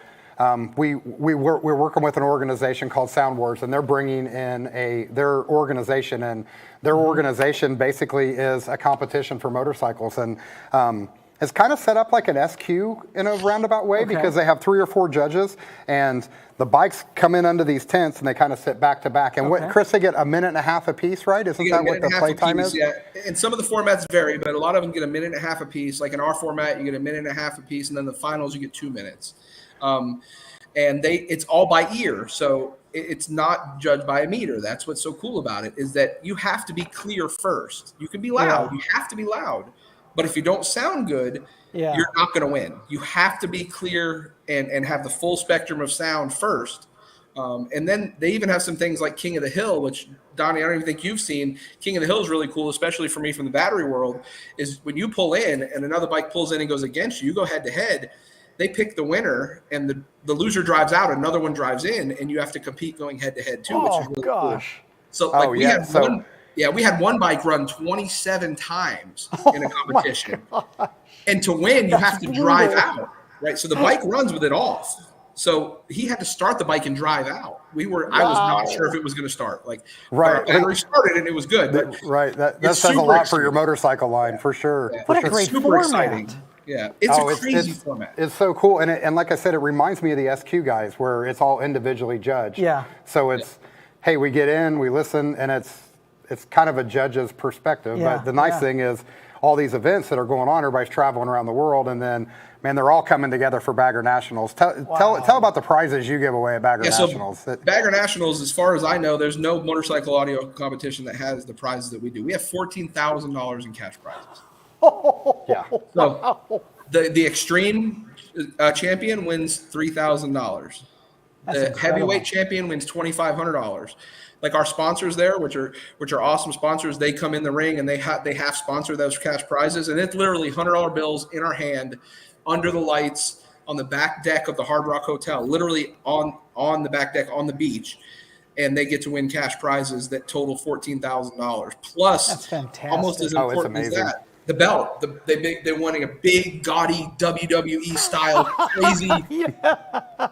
we're working with an organization called Sound Wars, and they're bringing in their organization, and their organization basically is a competition for motorcycles, and it's kind of set up like an SQ in a roundabout way because they have 3 or 4 judges, and the bikes come in under these tents and they kind of sit back to back. And what, Chris, they get a minute and a half a piece, right? Isn't that what the play time is? Yeah, and some of the formats vary, but a lot of them get a minute and a half a piece. Like in our format, you get a minute and a half a piece, and then the finals you get 2 minutes. And it's all by ear, so it's not judged by a meter. That's what's so cool about it, is that you have to be clear first. You can be loud. You have to be loud. But if you don't sound good, you're not going to win. You have to be clear and have the full spectrum of sound first. And then they even have some things like King of the Hill, which, Donnie, I don't even think you've seen. King of the Hill is really cool, especially for me from the battery world, is when you pull in and another bike pulls in and goes against you, you go head to head. They pick the winner, and the loser drives out, another one drives in, and you have to compete going head to head too, which is really cool. So we had one bike run 27 times in a competition. And to win, you have to drive out, right? So the bike runs with it off. So he had to start the bike and drive out. I was not sure if it was going to start. Our battery started and it was good. But that says a lot for your motorcycle line, for sure. Yeah. What a great format. Exciting. Yeah, it's a crazy format. It's so cool. And like I said, it reminds me of the SQ guys where it's all individually judged. Yeah. So it's, hey, we get in, we listen, and it's kind of a judge's perspective. Yeah, but the nice thing is all these events that are going on, everybody's traveling around the world, and then, man, they're all coming together for Bagger Nationals. Tell about the prizes you give away at Bagger Nationals. So Bagger Nationals, as far as I know, there's no motorcycle audio competition that has the prizes that we do. We have $14,000 in cash prizes. Yeah. So the extreme champion wins $3,000. The heavyweight champion wins $2,500. Like our sponsors there, which are awesome sponsors, they come in the ring and they half sponsor those cash prizes, and it's literally $100 bills in our hand, under the lights, on the back deck of the Hard Rock Hotel, literally on the back deck on the beach, and they get to win cash prizes that total $14,000. Plus, that's fantastic. Almost as important as that, The belt. They're wanting a big, gaudy WWE style, crazy.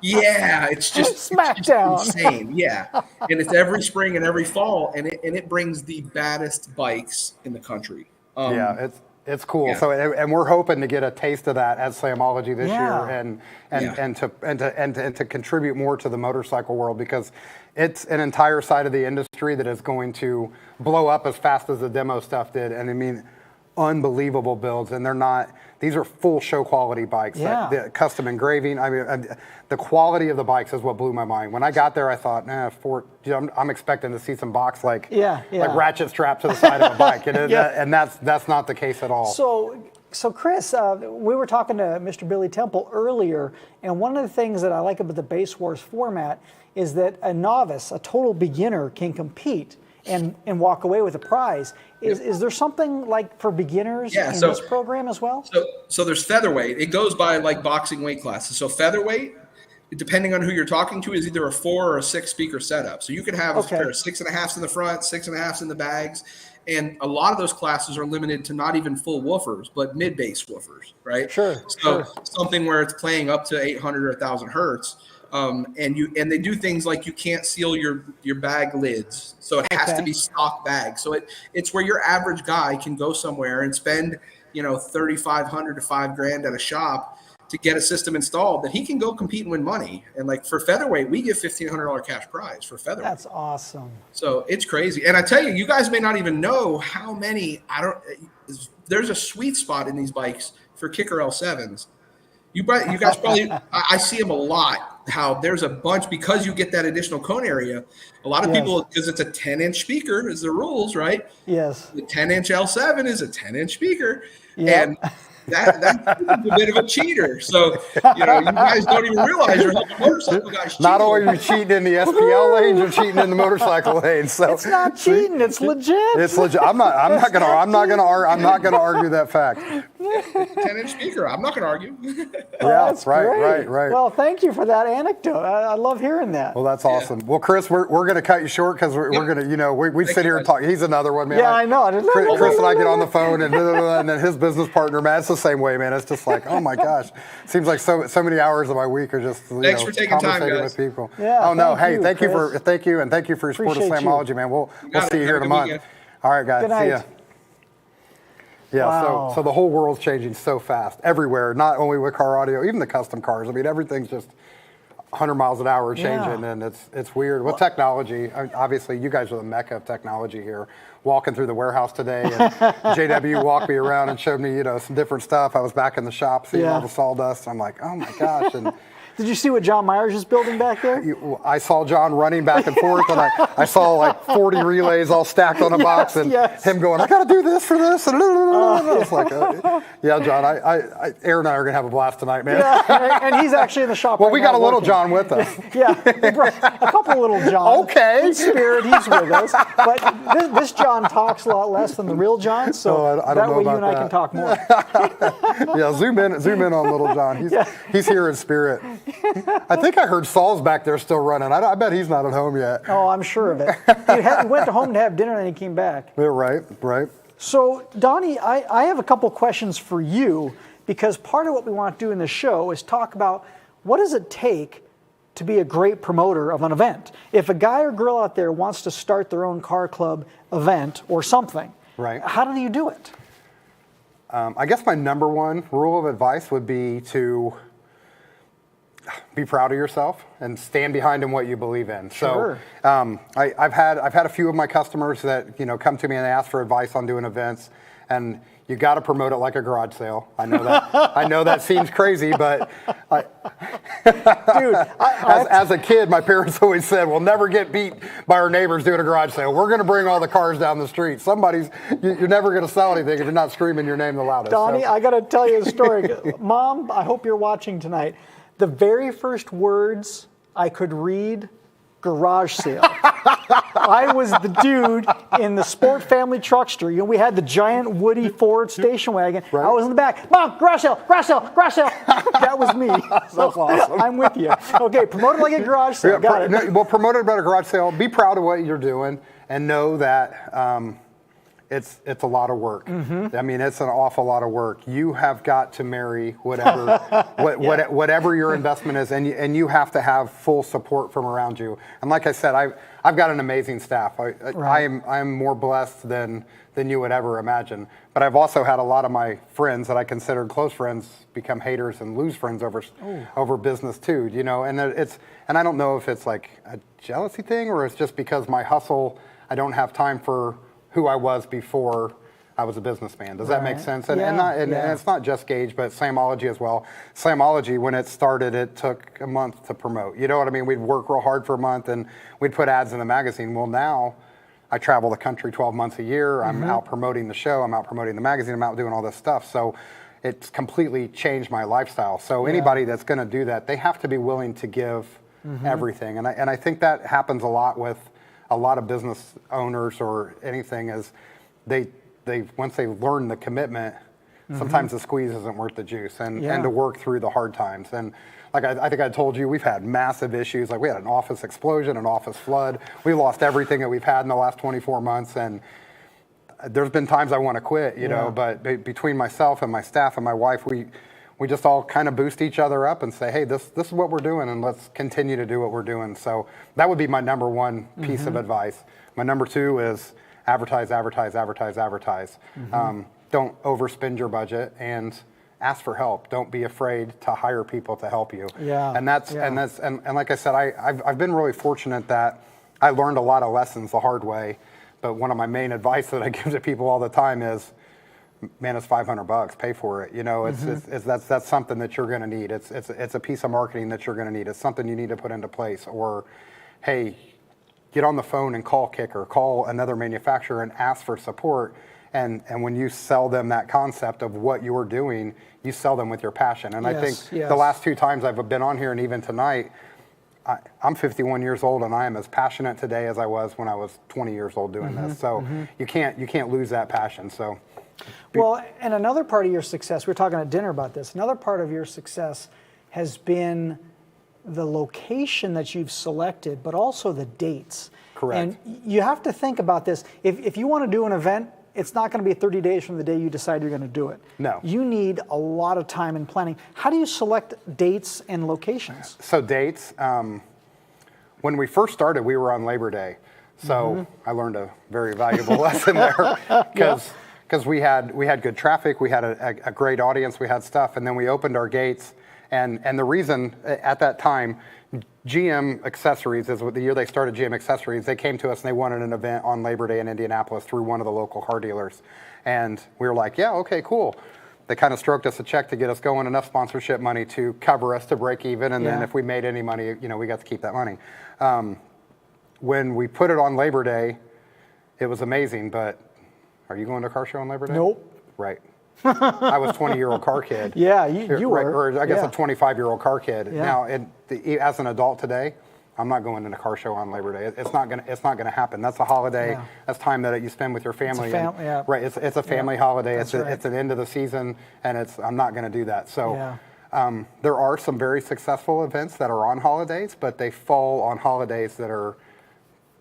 Yeah, it's just SmackDown. It's just insane. Yeah, and it's every spring and every fall, and it brings the baddest bikes in the country. It's cool. Yeah. So, and we're hoping to get a taste of that at Slamology this year, and to contribute more to the motorcycle world, because it's an entire side of the industry that is going to blow up as fast as the demo stuff did. And I mean, unbelievable builds, and these are full show quality bikes. The custom engraving. I mean, the quality of the bikes is what blew my mind. When I got there, I thought, I'm expecting to see some box like ratchet strapped to the side of a bike, and that's not the case at all. So Chris, we were talking to Mr. Billy Temple earlier, and one of the things that I like about the Base Wars format is that a novice, a total beginner, can compete and walk away with a prize. Is there something like for beginners in this program as well? So there's featherweight. It goes by like boxing weight classes. So featherweight, depending on who you're talking to, is either a 4 or a 6 speaker setup. So you could have a pair of 6.5s in the front, 6.5s in the bags. And a lot of those classes are limited to not even full woofers, but mid-bass woofers, right? Sure. Something where it's playing up to 800 or 1,000 hertz. And they do things like you can't seal your bag lids, so it has to be stock bag. So it's where your average guy can go somewhere and spend $3,500 to $5,000 at a shop to get a system installed that he can go compete and win money. And like for featherweight, we give $1,500 cash prize for featherweight. That's awesome. So it's crazy. And I tell you guys may not even know how many. There's a sweet spot in these bikes for kicker L7s. You guys probably, I see them a lot, how there's a bunch, because you get that additional cone area. A lot of people, because it's a 10-inch speaker is the rules, right? Yes. The 10-inch L7 is a 10-inch speaker. And that's a bit of a cheater. So, you guys don't even realize you're helping motorcycle guys cheat. Not only are you cheating in the SPL lanes, you're cheating in the motorcycle lanes. So it's not cheating; it's legit. It's legit. I'm not gonna argue that fact. 10-inch speaker. I'm not gonna argue. That's right. Well, thank you for that anecdote. I love hearing that. Well, that's awesome. Well, Chris, we're gonna cut you short because we're gonna, we sit here and talk. He's another one, man. Yeah, I know. Chris and I get on the phone and then his business partner, man, it's the same way, man. It's just like, oh my gosh, seems like so many hours of my week are just thanks for taking time, guys. With people. Yeah. Oh no, hey, thank you for your support of Slamology, man. We'll see you here in a month. Weekend. All right, guys. Good night. See ya. Yeah, Wow. so the whole world's changing so fast everywhere, not only with car audio, even the custom cars. I mean, everything's just 100 miles an hour changing, and it's weird. With technology, obviously, you guys are the mecca of technology here. Walking through the warehouse today, and JW walked me around and showed me, some different stuff. I was back in the shop seeing all the sawdust. I'm like, oh my gosh. And did you see what John Myers is building back there? I saw John running back and forth, and I saw like 40 relays all stacked on a box, and him going, I got to do this for this. And it's like, yeah, John, Aaron and I are going to have a blast tonight, man. Yeah, and he's actually in the shop. Well, we got a little John with us. Yeah, we brought a couple little Johns. Okay. In spirit, he's with us. But this John talks a lot less than the real John, so I don't know way about you and I can talk more. Yeah, zoom in on little John. He's here in spirit. I think I heard Saul's back there still running. I bet he's not at home yet. Oh, I'm sure of it. He went to home to have dinner and then he came back. Yeah, right. So, Donnie, I have a couple questions for you, because part of what we want to do in the show is talk about what does it take to be a great promoter of an event. If a guy or girl out there wants to start their own car club event or something, how do you do it? I guess my number one rule of advice would be to be proud of yourself and stand behind in what you believe in. Sure. So I've had a few of my customers that come to me and they ask for advice on doing events, and you got to promote it like a garage sale. I know that seems crazy, but dude, as a kid, my parents always said, "We'll never get beat by our neighbors doing a garage sale. We're going to bring all the cars down the street. You're never going to sell anything if you're not screaming your name the loudest." Donnie, I got to tell you a story. Mom, I hope you're watching tonight. The very first words I could read, garage sale. I was the dude in the Sport Family Truckster. We had the giant Woody Ford station wagon. Right. I was in the back. Mom, garage sale. That was me. That's awesome. I'm with you. Okay, promote it like a garage sale. Got it. Well, promote it about a garage sale. Be proud of what you're doing, and know that it's a lot of work. I mean, it's an awful lot of work. You have got to marry whatever whatever your investment is, and you have to have full support from around you. And like I said, I've got an amazing staff. I'm more blessed than you would ever imagine. But I've also had a lot of my friends that I considered close friends become haters and lose friends over business too. You know, and I don't know if it's like a jealousy thing or it's just because my hustle, I don't have time for who I was before I was a businessman. Does that make sense? And it's not just Gage, but Slamology as well. Slamology, when it started, it took a month to promote. You know what I mean? We'd work real hard for a month and we'd put ads in the magazine. Well, now I travel the country 12 months a year. I'm out promoting the show. I'm out promoting the magazine. I'm out doing all this stuff. So it's completely changed my lifestyle. So anybody that's going to do that, they have to be willing to give everything. And I think that happens a lot with a lot of business owners or anything is they once they learn the commitment, sometimes the squeeze isn't worth the juice and to work through the hard times. And like I think I told you, we've had massive issues. Like we had an office explosion, an office flood. We lost everything that we've had in the last 24 months. And there's been times I want to quit, you know, but between myself and my staff and my wife, we just all kind of boost each other up and say, hey, this is what we're doing, and let's continue to do what we're doing. So that would be my number one piece of advice. My number two is advertise, advertise, advertise, advertise. Don't overspend your budget and ask for help. Don't be afraid to hire people to help you. And and like I said, I've been really fortunate that I learned a lot of lessons the hard way. But one of my main advice that I give to people all the time is, man, it's $500. Pay for it. You know, that's something that you're going to need. It's a piece of marketing that you're going to need. It's something you need to put into place. Or, hey, get on the phone and call Kicker, call another manufacturer and ask for support. And when you sell them that concept of what you're doing, you sell them with your passion. And I think the last two times I've been on here and even tonight, I'm 51 years old and I am as passionate today as I was when I was 20 years old doing this. So you can't lose that passion. So. Well, and another part of your success, we were talking at dinner about this, another part of your success has been the location that you've selected, but also the dates. Correct. And you have to think about this. If you want to do an event, it's not going to be 30 days from the day you decide you're going to do it. No. You need a lot of time and planning. How do you select dates and locations? So dates, when we first started, we were on Labor Day. So I learned a very valuable lesson there because we had good traffic, we had a great audience, we had stuff, and then we opened our gates. And the reason at that time, GM Accessories is the year they started GM Accessories. They came to us and they wanted an event on Labor Day in Indianapolis through one of the local car dealers. And we were like, yeah, okay, cool. They kind of stroked us a check to get us going, enough sponsorship money to cover us to break even. And then if we made any money, you know, we got to keep that money. When we put it on Labor Day, it was amazing. But are you going to a car show on Labor Day? Nope. Right. I was a 20-year-old car kid. Yeah, you were. Or I guess a 25-year-old car kid. Now, as an adult today, I'm not going to a car show on Labor Day. It's not gonna happen. That's a holiday. That's time that you spend with your family. Right. It's a family holiday. It's an end of the season, and I'm not gonna do that. So there are some very successful events that are on holidays, but they fall on holidays that are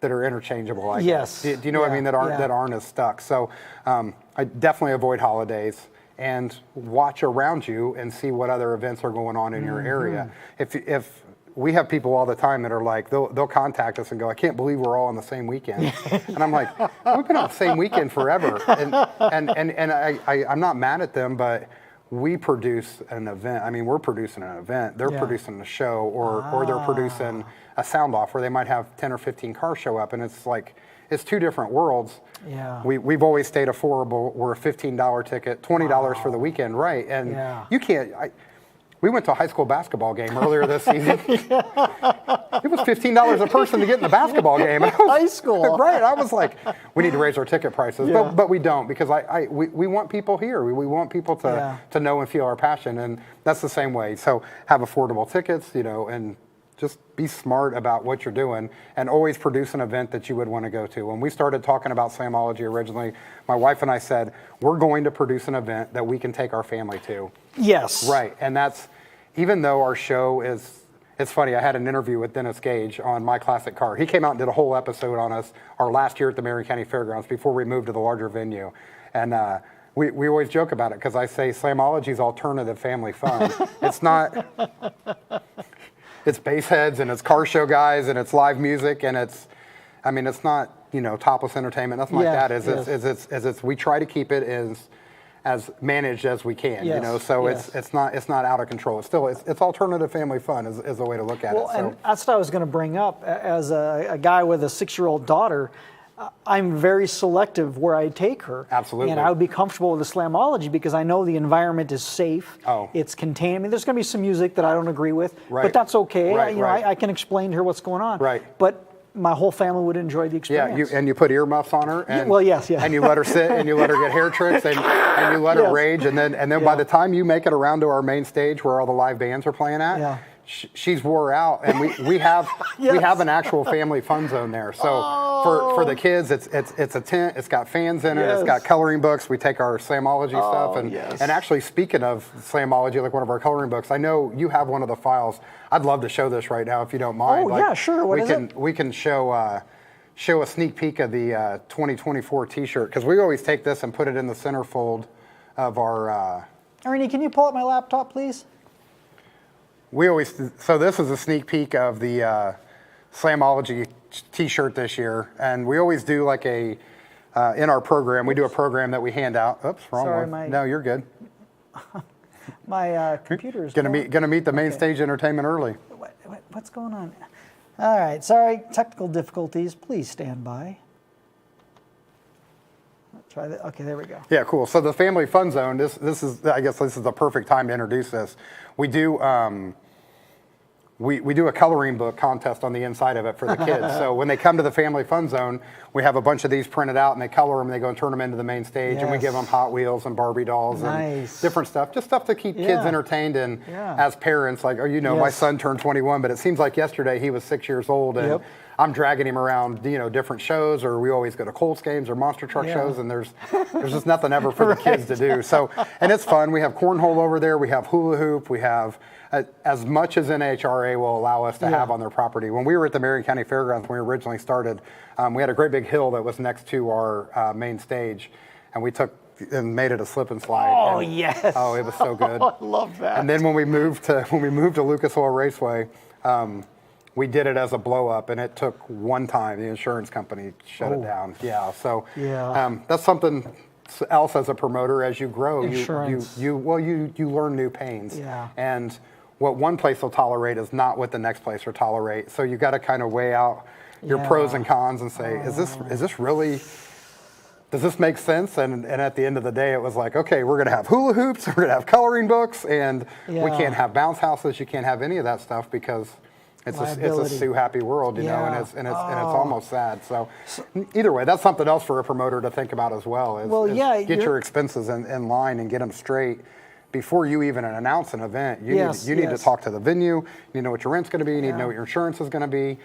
interchangeable. I guess. Do you know what I mean? That aren't as stuck. So I definitely avoid holidays and watch around you and see what other events are going on in your area. If we have people all the time that are like, they'll contact us and go, I can't believe we're all on the same weekend. And I'm like, we've been on the same weekend forever. And I'm not mad at them, but we produce an event. I mean, we're producing an event. They're producing a show, or they're producing a sound off where they might have 10 or 15 cars show up. And it's like, it's two different worlds. We've always stayed affordable. We're a $15 ticket, $20 for the weekend, right? And you can't. We went to a high school basketball game earlier this season. It was $15 a person to get in the basketball game. High school. Right. I was like, we need to raise our ticket prices. But we don't, because we want people here. We want people to know and feel our passion. And that's the same way. So have affordable tickets, you know, and just be smart about what you're doing and always produce an event that you would want to go to. When we started talking about Slamology originally, my wife and I said, we're going to produce an event that we can take our family to. Yes. Right. And that's, even though our show is, It's funny, I had an interview with Dennis Gage on My Classic Car. He came out and did a whole episode on us our last year at the Marion County Fairgrounds before we moved to the larger venue. And we always joke about it because I say Slamology's alternative family fun. It's not, it's bass heads and it's car show guys and it's live music and it's not, topless entertainment, nothing like that. We try to keep it as managed as we can, so it's not out of control. It's still, it's alternative family fun is the way to look at it. So. And that's what I was going to bring up. As a guy with a 6-year-old daughter, I'm very selective where I take her. Absolutely. And I would be comfortable with the Slamology because I know the environment is safe. Oh. It's contained. I mean, there's going to be some music that I don't agree with, right. but that's okay. Right, I can explain to her what's going on. Right. But my whole family would enjoy the experience. Yeah, and you put earmuffs on her. And, yes. And you let her sit, and you let her get hair tricks, and you let her rage, and then by the time you make it around to our main stage where all the live bands are playing at, she's wore out, and we have we have an actual family fun zone there. So for the kids, it's a tent. It's got fans in it. It's got coloring books. We take our Slamology stuff, and actually speaking of Slamology, like one of our coloring books, I know you have one of the files. I'd love to show this right now if you don't mind. Yeah, sure. What is it? We can show a sneak peek of the 2024 T-shirt because we always take this and put it in the centerfold of our. Ernie, can you pull up my laptop, please? So this is a sneak peek of the Slamology T-shirt this year, and we always do like in our program. We do a program that we hand out. Oops, wrong one. No, you're good. My computer is gonna meet the main stage entertainment early. What's going on? All right, sorry, technical difficulties. Please stand by. Try that. Okay, there we go. Yeah, cool. So the family fun zone. This is, I guess, this is the perfect time to introduce this. We do we do a coloring book contest on the inside of it for the kids. So when they come to the family fun zone, we have a bunch of these printed out, and they color them. And they go and turn them into the main stage, and we give them Hot Wheels and Barbie dolls and different stuff, just stuff to keep kids entertained. And as parents, like, my son turned 21, but it seems like yesterday he was 6 years old, and I'm dragging him around, different shows, or we always go to Colts games or monster truck shows, and there's just nothing ever for the kids to do. So, and it's fun. We have cornhole over there. We have hula hoop. We have as much as NHRA will allow us to have on their property. When we were at the Marion County Fairgrounds, when we originally started, we had a great big hill that was next to our main stage, and we took and made it a slip and slide. Oh, and, yes. Oh, it was so good. I love that. And then when we moved to Lucas Oil Raceway, we did it as a blow up, and it took one time. The insurance company shut it down. Yeah, so that's something else as a promoter. As you grow, you learn new pains. Yeah. And what one place will tolerate is not what the next place will tolerate. So you got to kind of weigh out your pros and cons and say, is this really? Does this make sense? And at the end of the day, it was like, okay, we're going to have hula hoops, we're going to have coloring books, and we can't have bounce houses. You can't have any of that stuff because it's a Sue happy world, and it's almost sad. So either way, that's something else for a promoter to think about as well. Get your expenses in line and get them straight before you even announce an event. You need to talk to the venue. You need to know what your rent's going to be. You need to know what your insurance is going to be.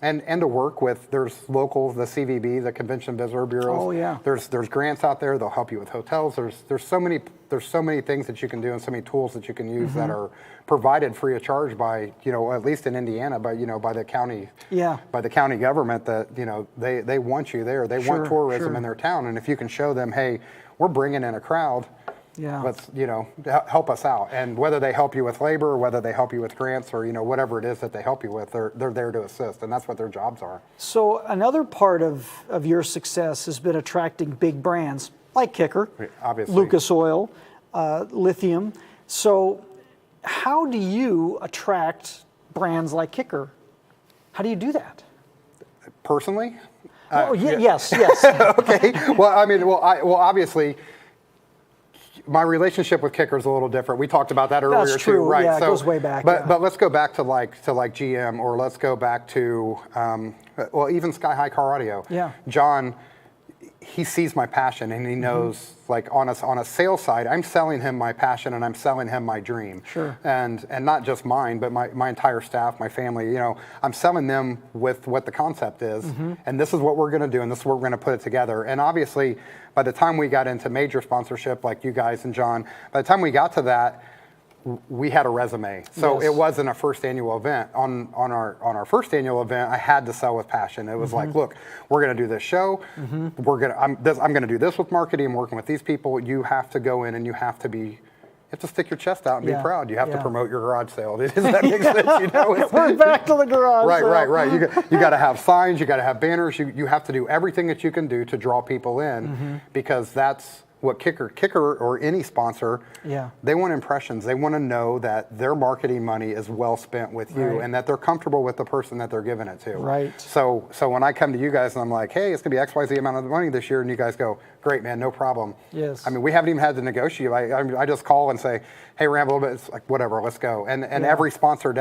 And to work with, there's local, the CVB, the Convention Visitor Bureaus. Oh yeah. There's grants out there. They'll help you with hotels. There's so many things that you can do and so many tools that you can use that are provided free of charge by, at least in Indiana, by the county. Yeah. By the county government that they want you there. They want tourism in their town, and if you can show them, hey, we're bringing in a crowd. Yeah. Let's help us out, and whether they help you with labor, or whether they help you with grants, or whatever it is that they help you with, they're there to assist, and that's what their jobs are. So another part of your success has been attracting big brands like Kicker, obviously, Lucas Oil, Lithium. So how do you attract brands like Kicker? How do you do that? Personally? Yes. Okay. Well, obviously, my relationship with Kicker is a little different. We talked about that earlier too, right? Yeah, it goes way back. But let's go back to like GM, or let's go back to even Sky High Car Audio. Yeah. John, he sees my passion, and he knows on a sales side, I'm selling him my passion, and I'm selling him my dream. Sure. And not just mine, but my entire staff, my family. I'm selling them with what the concept is, and this is what we're going to do, and this is where we're going to put it together. And obviously, by the time we got into major sponsorship, like you guys and John, by the time we got to that, we had a resume. So it wasn't a first annual event. On our first annual event, I had to sell with passion. It was like, look, we're going to do this show. I'm going to do this with marketing. I'm working with these people. You have to go in and you have to stick your chest out and be proud. You have to promote your garage sale. Does that make sense? You know, we're back to the garage sale. Right. You got to have signs. You got to have banners. You have to do everything that you can do to draw people in, because that's what Kicker or any sponsor, they want impressions. They want to know that their marketing money is well spent with you and that they're comfortable with the person that they're giving it to. Right. So when I come to you guys and I'm like, hey, it's going to be XYZ amount of money this year, and you guys go, great, man, no problem. Yes. I mean, we haven't even had to negotiate. I just call and say, hey, Ram, a little bit. It's like, whatever, let's go. And every sponsor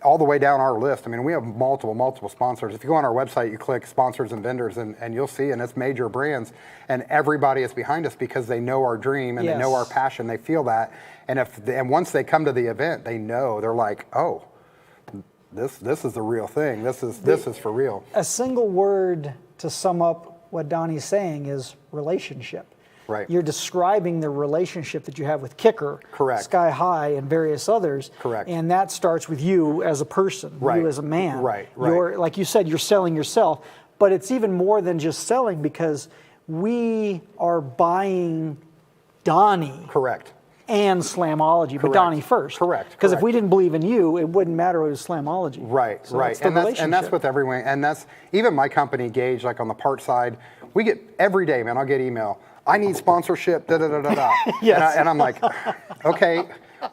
all the way down our list. I mean, we have multiple sponsors. If you go on our website, you click sponsors and vendors, and you'll see, and it's major brands, and everybody is behind us because they know our dream and they know our passion. They feel that, and once they come to the event, they know, they're like, oh, this is the real thing. This is for real. A single word to sum up what Donnie's saying is relationship. Right. You're describing the relationship that you have with Kicker, correct, Sky High, and various others. Correct. And that starts with you as a person, you as a man. Right. You're, like you said, you're selling yourself. But it's even more than just selling, because we are buying Donnie. Correct. And Slamology, but Donnie first. Correct. Because if we didn't believe in you, it wouldn't matter, it was Slamology. Right, so right. And that's with everyone. And that's even my company, Gage, like on the part side, we get every day, man, I'll get email. I need sponsorship, Yes. And I'm like, okay.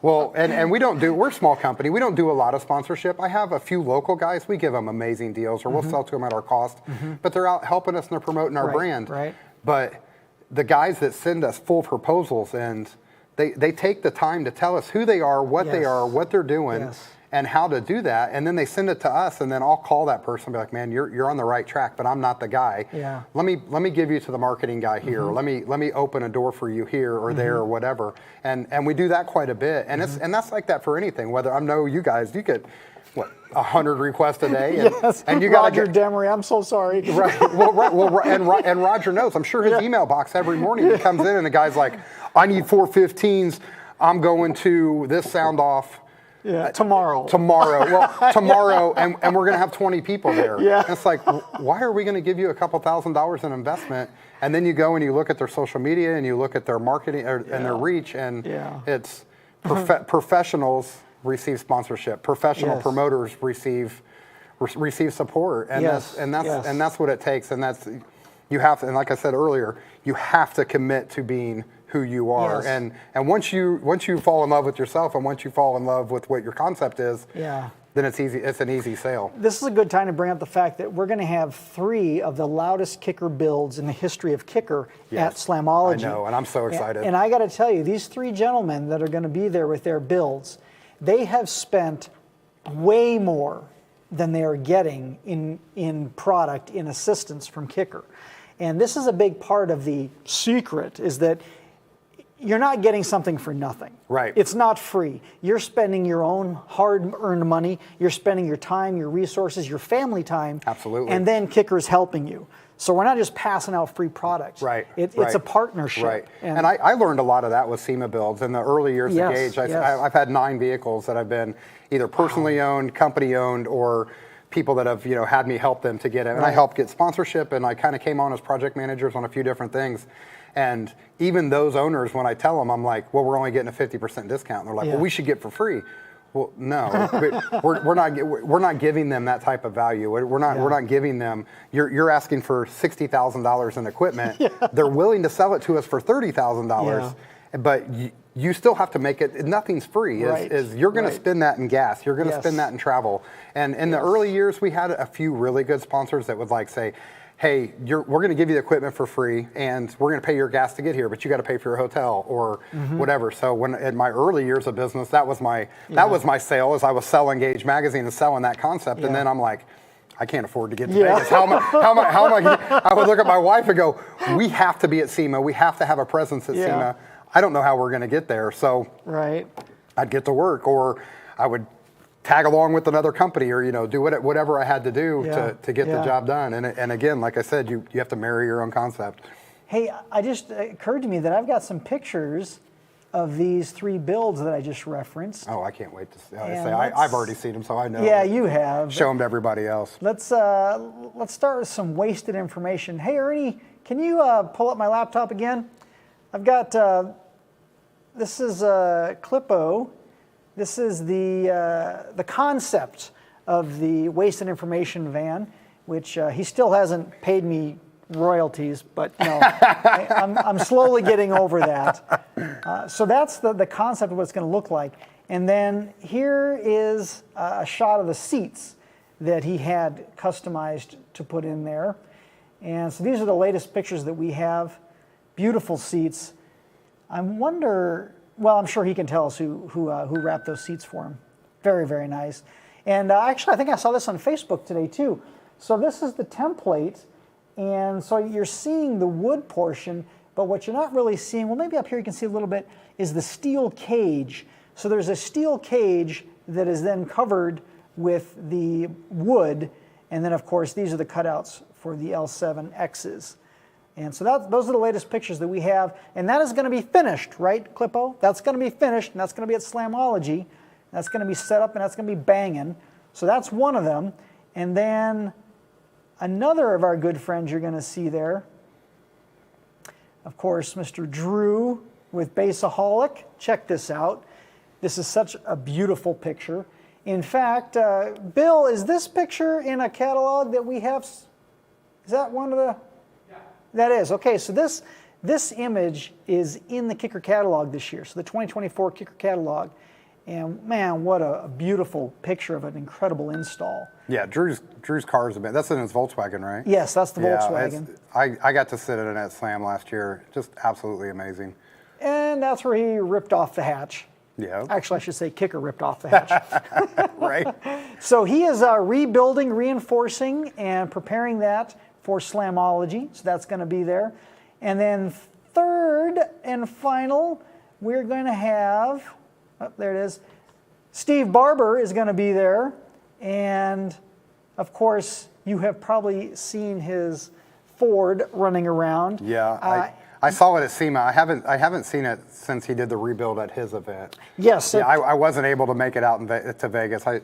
Well, and we're a small company. We don't do a lot of sponsorship. I have a few local guys. We give them amazing deals, or we'll sell to them at our cost. But they're out helping us and they're promoting our brand. Right. But the guys that send us full proposals, and they take the time to tell us who they are, what they are, what they're doing, and how to do that. And then they send it to us, and then I'll call that person and be like, man, you're on the right track, but I'm not the guy. Yeah. Let me give you to the marketing guy here. Let me open a door for you here or there or whatever. And we do that quite a bit. And and that's like that for anything. Whether I know you guys, you get 100 requests a day. And, and you got Roger Demery, I'm so sorry. Right. And Roger knows. I'm sure his email box every morning he comes in and the guy's like, I need 415s. I'm going to this soundoff. Tomorrow. Well, tomorrow, and we're going to have 20 people there. Yeah. And it's like, why are we going to give you a couple $1,000s in investment? And then you go and you look at their social media and you look at their marketing and their reach, and it's professionals receive sponsorship, professional promoters receive support, and that's what it takes, and that's you have to. And like I said earlier, you have to commit to being who you are, and once you fall in love with yourself, and once you fall in love with what your concept is, then it's easy. It's an easy sale. This is a good time to bring up the fact that we're going to have 3 of the loudest Kicker builds in the history of Kicker at Slamology. I know, and I'm so excited. And I got to tell you, these 3 gentlemen that are going to be there with their builds, they have spent way more than they are getting in product, in assistance from Kicker. And this is a big part of the secret, is that you're not getting something for nothing. Right. It's not free. You're spending your own hard-earned money. You're spending your time, your resources, your family time. Absolutely. And then Kicker's helping you. So we're not just passing out free products. Right. It's a partnership. Right. And I learned a lot of that with SEMA builds in the early years of Gage. I've had 9 vehicles that have been either personally owned, company owned, or people that have had me help them to get it. And I helped get sponsorship, and I kind of came on as project managers on a few different things. And even those owners, when I tell them, I'm like, well, we're only getting a 50% discount. And they're like, well, we should get for free. Well, no, we're not giving them that type of value. We're not giving them. You're asking for $60,000 in equipment. They're willing to sell it to us for $30,000, but you still have to make it. Nothing's free. You're going to spend that in gas. You're going to spend that in travel. And in the early years, we had a few really good sponsors that would say, hey, we're going to give you the equipment for free, and we're going to pay your gas to get here, but you got to pay for your hotel or whatever. So when in my early years of business, that was my sale, as I was selling Gage Magazine and selling that concept. And then I'm like, I can't afford to get to Vegas. How am I? I would look at my wife and go, we have to be at SEMA. We have to have a presence at SEMA. I don't know how we're going to get there. So I'd get to work, or I would tag along with another company, or do whatever I had to do to get the job done. And again, like I said, you have to marry your own concept. Hey, it just occurred to me that I've got some pictures of these 3 builds that I just referenced. Oh, I can't wait to see. And I've already seen them, so I know. Yeah, you have. Show them to everybody else. Let's start with some wasted information. Hey, Ernie, can you pull up my laptop again? I've got, this is Clippo. This is the concept of the wasted information van, which he still hasn't paid me royalties, but you know, I'm slowly getting over that. So that's the concept of what it's going to look like. And then here is a shot of the seats that he had customized to put in there. And so these are the latest pictures that we have. Beautiful seats. I wonder, well, I'm sure he can tell us who wrapped those seats for him. Very, very nice. And actually, I think I saw this on Facebook today too. So this is the template. And so you're seeing the wood portion, but what you're not really seeing, well, maybe up here you can see a little bit, is the steel cage. So there's a steel cage that is then covered with the wood. And then, of course, these are the cutouts for the L7Xs. And so those are the latest pictures that we have. And that is going to be finished, right, Clippo? That's going to be finished, and that's going to be at Slamology. That's going to be set up, and that's going to be banging. So that's one of them. And then another of our good friends you're going to see there, of course, Mr. Drew with Bassaholic. Check this out. This is such a beautiful picture. In fact, Bill, is this picture in a catalog that we have? Is that one of the? Yeah. That is. Okay, so this image is in the Kicker catalog this year, so the 2024 Kicker catalog. And man, what a beautiful picture of an incredible install. Yeah, Drew's car is a bit. That's in his Volkswagen, right? Yes, that's the Volkswagen. I got to sit in it at Slam last year. Just absolutely amazing. And that's where he ripped off the hatch. Yeah. Actually, I should say Kicker ripped off the hatch. Right. So he is rebuilding, reinforcing, and preparing that for Slamology. So that's going to be there. And then third and final, we're going to have, oh, there it is, Steve Barber is going to be there. And of course, you have probably seen his Ford running around. Yeah, I saw it at SEMA. I haven't seen it since he did the rebuild at his event. Yes. Yeah, I wasn't able to make it out to Vegas. I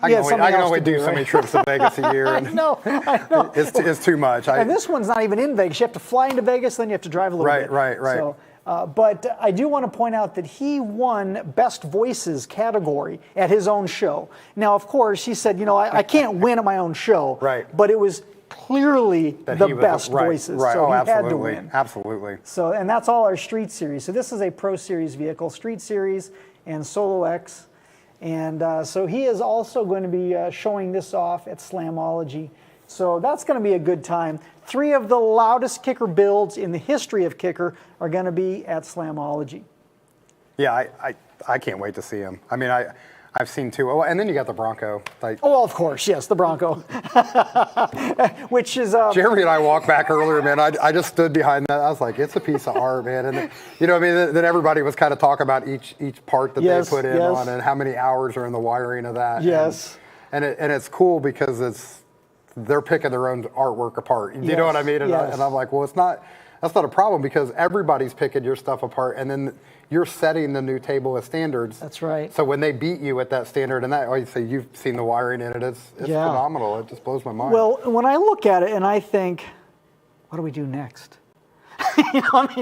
can only do so many trips to Vegas a year. And I know. It's too much. And this one's not even in Vegas. You have to fly into Vegas, then you have to drive a little bit. Right. So, but I do want to point out that he won Best Voices category at his own show. Now, of course, he said, I can't win at my own show. Right. But it was clearly the best voices. Right. So he absolutely. had to win. Absolutely. So, and that's all our Street Series. So this is a Pro Series vehicle, Street Series and Solo X. And so he is also going to be showing this off at Slamology. So that's going to be a good time. 3 of the loudest Kicker builds in the history of Kicker are going to be at Slamology. Yeah, I can't wait to see him. I mean, I've seen 2. Oh, and then you got the Bronco. Oh, of course, yes, the Bronco. Which is... Jeremy and I walked back earlier, man. I just stood behind that. I was like, it's a piece of art, man. And then everybody was kind of talking about each part that they put in on and how many hours are in the wiring of that. Yes. And it's cool because they're picking their own artwork apart. You know what I mean? And I'm like, well, that's not a problem because everybody's picking your stuff apart, and then you're setting the new table of standards. That's right. So when they beat you at that standard, and that, you say you've seen the wiring in it, it's phenomenal. It just blows my mind. Well, when I look at it and I think, what do we do next? What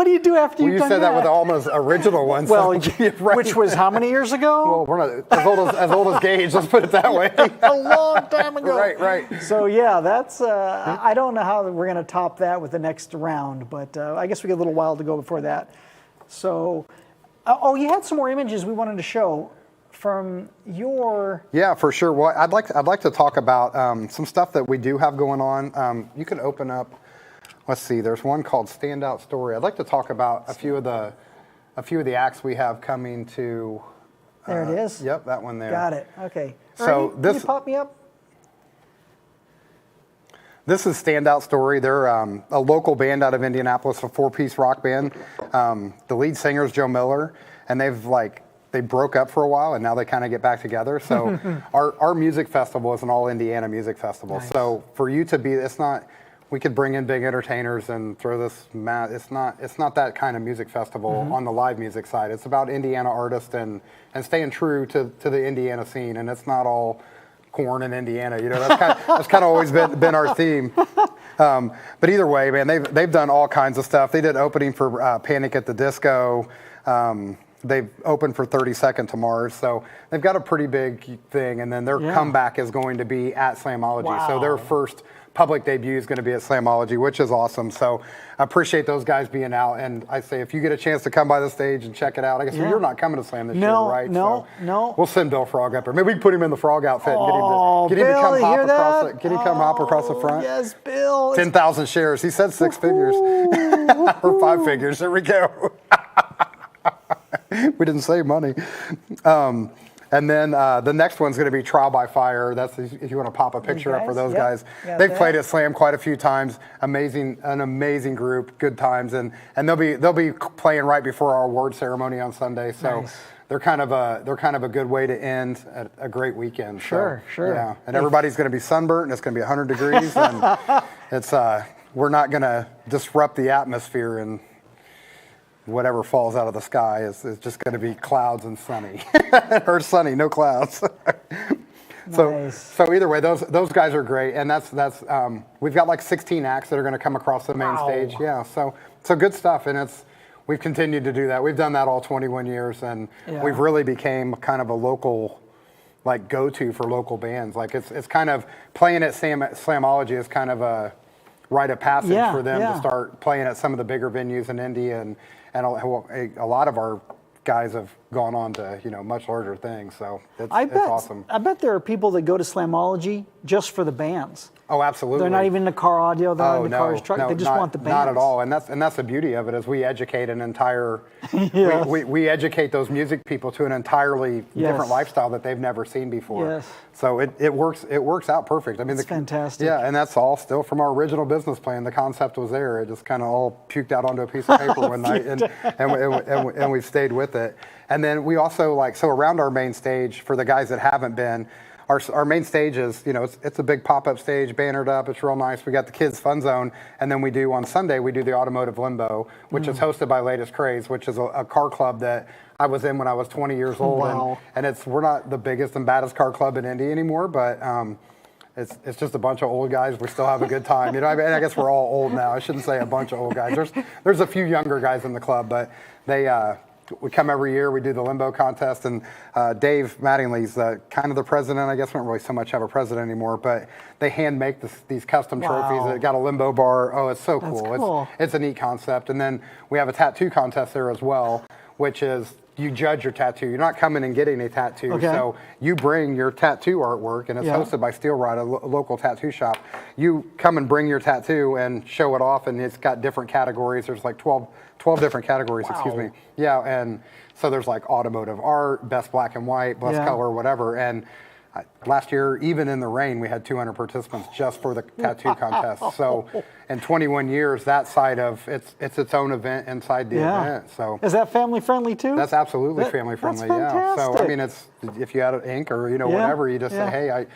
do you do after you've done that? You said that with the almost original one. Well, which was how many years ago? Well, we're not as old as Gage. Let's put it that way. A long time ago. Right. So yeah, that's. I don't know how we're going to top that with the next round, but I guess we got a little while to go before that. So, you had some more images we wanted to show from your. Yeah, for sure. Well, I'd like to talk about some stuff that we do have going on. You can open up. Let's see. There's one called Standout Story. I'd like to talk about a few of the acts we have coming to. There it is. Yep, that one there. Got it. Okay. So Ernie, can you pop me up? This is Standout Story. They're a local band out of Indianapolis, a 4-piece rock band. The lead singer is Joe Miller, and they broke up for a while, and now they kind of get back together. So our music festival is an all Indiana music festival. Nice. So for you to be, we could bring in big entertainers and throw this. It's not that kind of music festival on the live music side. It's about Indiana artists and staying true to the Indiana scene, and it's not all corn in Indiana. You know, that's kind of always been our theme. But either way, man, they've done all kinds of stuff. They did opening for Panic at the Disco. They've opened for 30 Second to Mars, so they've got a pretty big thing. And then their comeback is going to be at Slamology. Wow. So their first public debut is going to be at Slamology, which is awesome. So I appreciate those guys being out. And I say, if you get a chance to come by the stage and check it out, I guess you're not coming to Slam this year, right? No. We'll send Bill Frog up there. Maybe we can put him in the frog outfit and get him to come hop across the front. Yes, Bill. 10,000 shares. He said 6 figures or 5 figures. There we go. We didn't save money. And then the next one's going to be Trial by Fire. That's if you want to pop a picture up for those guys. They've played at Slam quite a few times. An amazing group, good times, and they'll be playing right before our award ceremony on Sunday. So they're kind of a good way to end a great weekend. Sure. Yeah, and everybody's going to be sunburnt, and it's going to be 100 degrees, and it's we're not going to disrupt the atmosphere and. Whatever falls out of the sky is just going to be clouds and sunny, or sunny, no clouds. So either way, those guys are great, and that's we've got like 16 acts that are going to come across the main stage. Yeah, so good stuff, and we've continued to do that. We've done that all 21 years, and we've really became kind of a local, like go-to for local bands. Like it's kind of playing at Slamology is kind of a rite of passage for them to start playing at some of the bigger venues in Indy, and a lot of our guys have gone on to much larger things. So it's awesome. I bet there are people that go to Slamology just for the bands. Oh, absolutely. They're not even in the car audio. They're not in the car's truck. They just want the bands. Not at all. And that's the beauty of it is we educate an entire. we educate those music people to an entirely different lifestyle that they've never seen before. Yes. So it works out perfect. I mean, it's fantastic. Yeah, and that's all still from our original business plan. The concept was there. It just kind of all puked out onto a piece of paper one night, and we've stayed with it. And then we also around our main stage for the guys that haven't been. Our main stage is, it's a big pop-up stage, bannered up. It's real nice. We got the Kids Fun Zone, and then on Sunday, we do the Automotive Limbo, which is hosted by Latest Craze, which is a car club that I was in when I was 20 years old. Wow. And we're not the biggest and baddest car club in Indy anymore, but it's just a bunch of old guys. We still have a good time. I guess we're all old now. I shouldn't say a bunch of old guys. There's a few younger guys in the club, but we come every year. We do the limbo contest, and Dave Mattingly's kind of the president. I guess we don't really so much have a president anymore, but they hand make these custom trophies. They got a limbo bar. Oh, it's so cool. Cool. It's a neat concept. And then we have a tattoo contest there as well, which is you judge your tattoo. You're not coming and getting a tattoo. Okay. So you bring your tattoo artwork, and it's hosted by Steel Rod, a local tattoo shop. You come and bring your tattoo and show it off, and it's got different categories. There's like 12 different categories, excuse me. Yeah, and so there's like automotive art, best black and white, best color, whatever. And last year, even in the rain, we had 200 participants just for the tattoo contest. So in 21 years, that side of it's its own event inside the event. So is that family friendly too? That's absolutely family friendly. That's fantastic. So I mean, it's if you add ink or whatever, you just say, hey,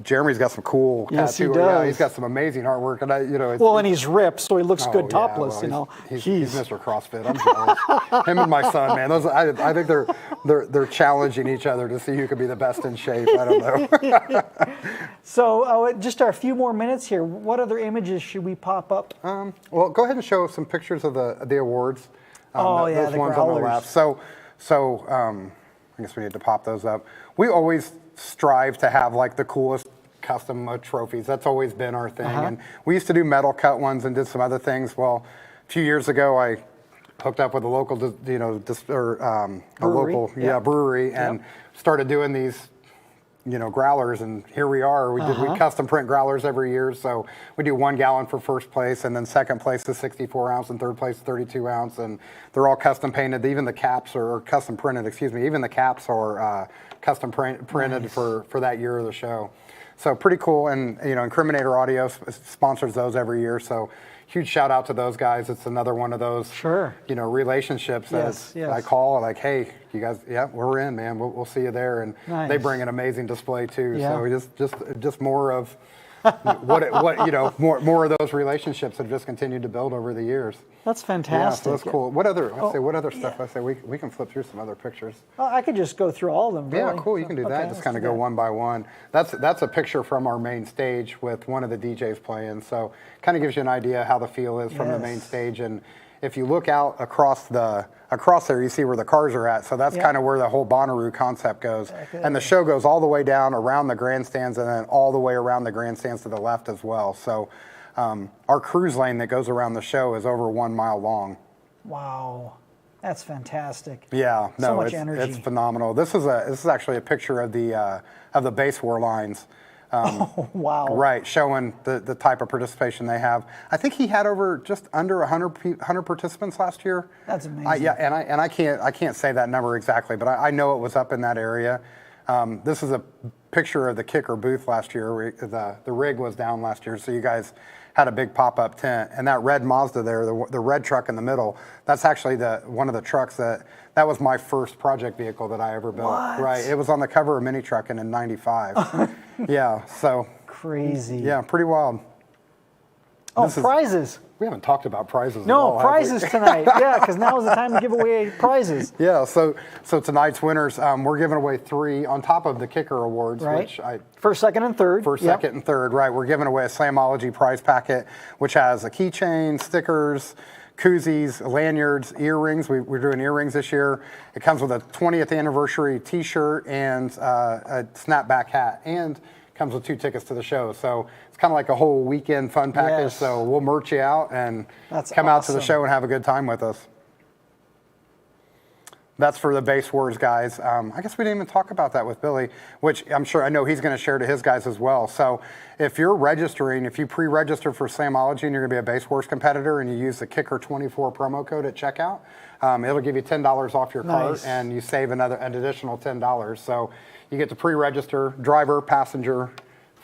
Jeremy's got some cool tattoo. He does. Yeah, he's got some amazing artwork, and and he's ripped, so he looks good topless. He's Mr. CrossFit. I'm jealous. Him and my son, man. I think they're challenging each other to see who could be the best in shape. I don't know. So just a few more minutes here. What other images should we pop up? Well, go ahead and show some pictures of the awards. Those the ones growlers. on the left. So I guess we need to pop those up. We always strive to have like the coolest custom trophies. That's always been our thing. And we used to do metal cut ones and did some other things. Well, a few years ago, I hooked up with a local, brewery, and started doing these, growlers. And here we are. We custom print growlers every year. So we do 1 gallon for first place, and then second place is 64 ounce, and third place is 32 ounce, and they're all custom painted. Even the caps are custom printed. Excuse me. Even the caps are custom printed for that year of the show. So pretty cool. And Incriminator Audio sponsors those every year. So huge shout out to those guys. It's another one of those relationships that I call like, hey, you guys, we're in, man. We'll see you there. And they bring an amazing display too. So just more of more of those relationships have just continued to build over the years. That's fantastic. Yeah, so that's cool. What other stuff? I say we can flip through some other pictures. Well, I could just go through all of them. Really. Yeah, cool. You can do that. Just kind of go one by one. That's a picture from our main stage with one of the DJs playing. So kind of gives you an idea how the feel is from the main stage. And if you look out across there, you see where the cars are at. So that's kind of where the whole Bonnaroo concept goes. And the show goes all the way down around the grandstands and then all the way around the grandstands to the left as well. So our cruise lane that goes around the show is over 1 mile long. Wow, that's fantastic. Yeah, no, so much energy. It's phenomenal. This is actually a picture of the base war lines. Oh, wow. Right, showing the type of participation they have. I think he had over just under 100 participants last year. That's amazing. And I can't say that number exactly, but I know it was up in that area. This is a picture of the kicker booth last year. The rig was down last year, so you guys had a big pop-up tent. And that red Mazda there, the red truck in the middle, that's actually one of the trucks that was my first project vehicle that I ever built. What? Right, it was on the cover of Mini Truckin' in '95. Yeah, so. Crazy. Yeah, pretty wild. Oh, prizes. We haven't talked about prizes No, at all, prizes tonight. Yeah, because now is the time to give away prizes. Yeah, so tonight's winners, we're giving away 3 on top of the kicker awards, which first, second, and third. Second, and third, right. We're giving away a Slamology prize packet, which has a keychain, stickers, koozies, lanyards, earrings. We're doing earrings this year. It comes with a 20th anniversary T-shirt and a snapback hat, and comes with 2 tickets to the show. So it's kind of like a whole weekend fun package. Yes. So we'll merch you out and come out to the show and have a good time with us. That's for the Base Wars guys. I guess we didn't even talk about that with Billy, which I know he's going to share to his guys as well. So if you're registering, if you pre-register for Slamology and you're going to be a Base Wars competitor and you use the Kicker24 promo code at checkout, it'll give you $10 off your cart and you save an additional $10. So you get to pre-register, driver, passenger,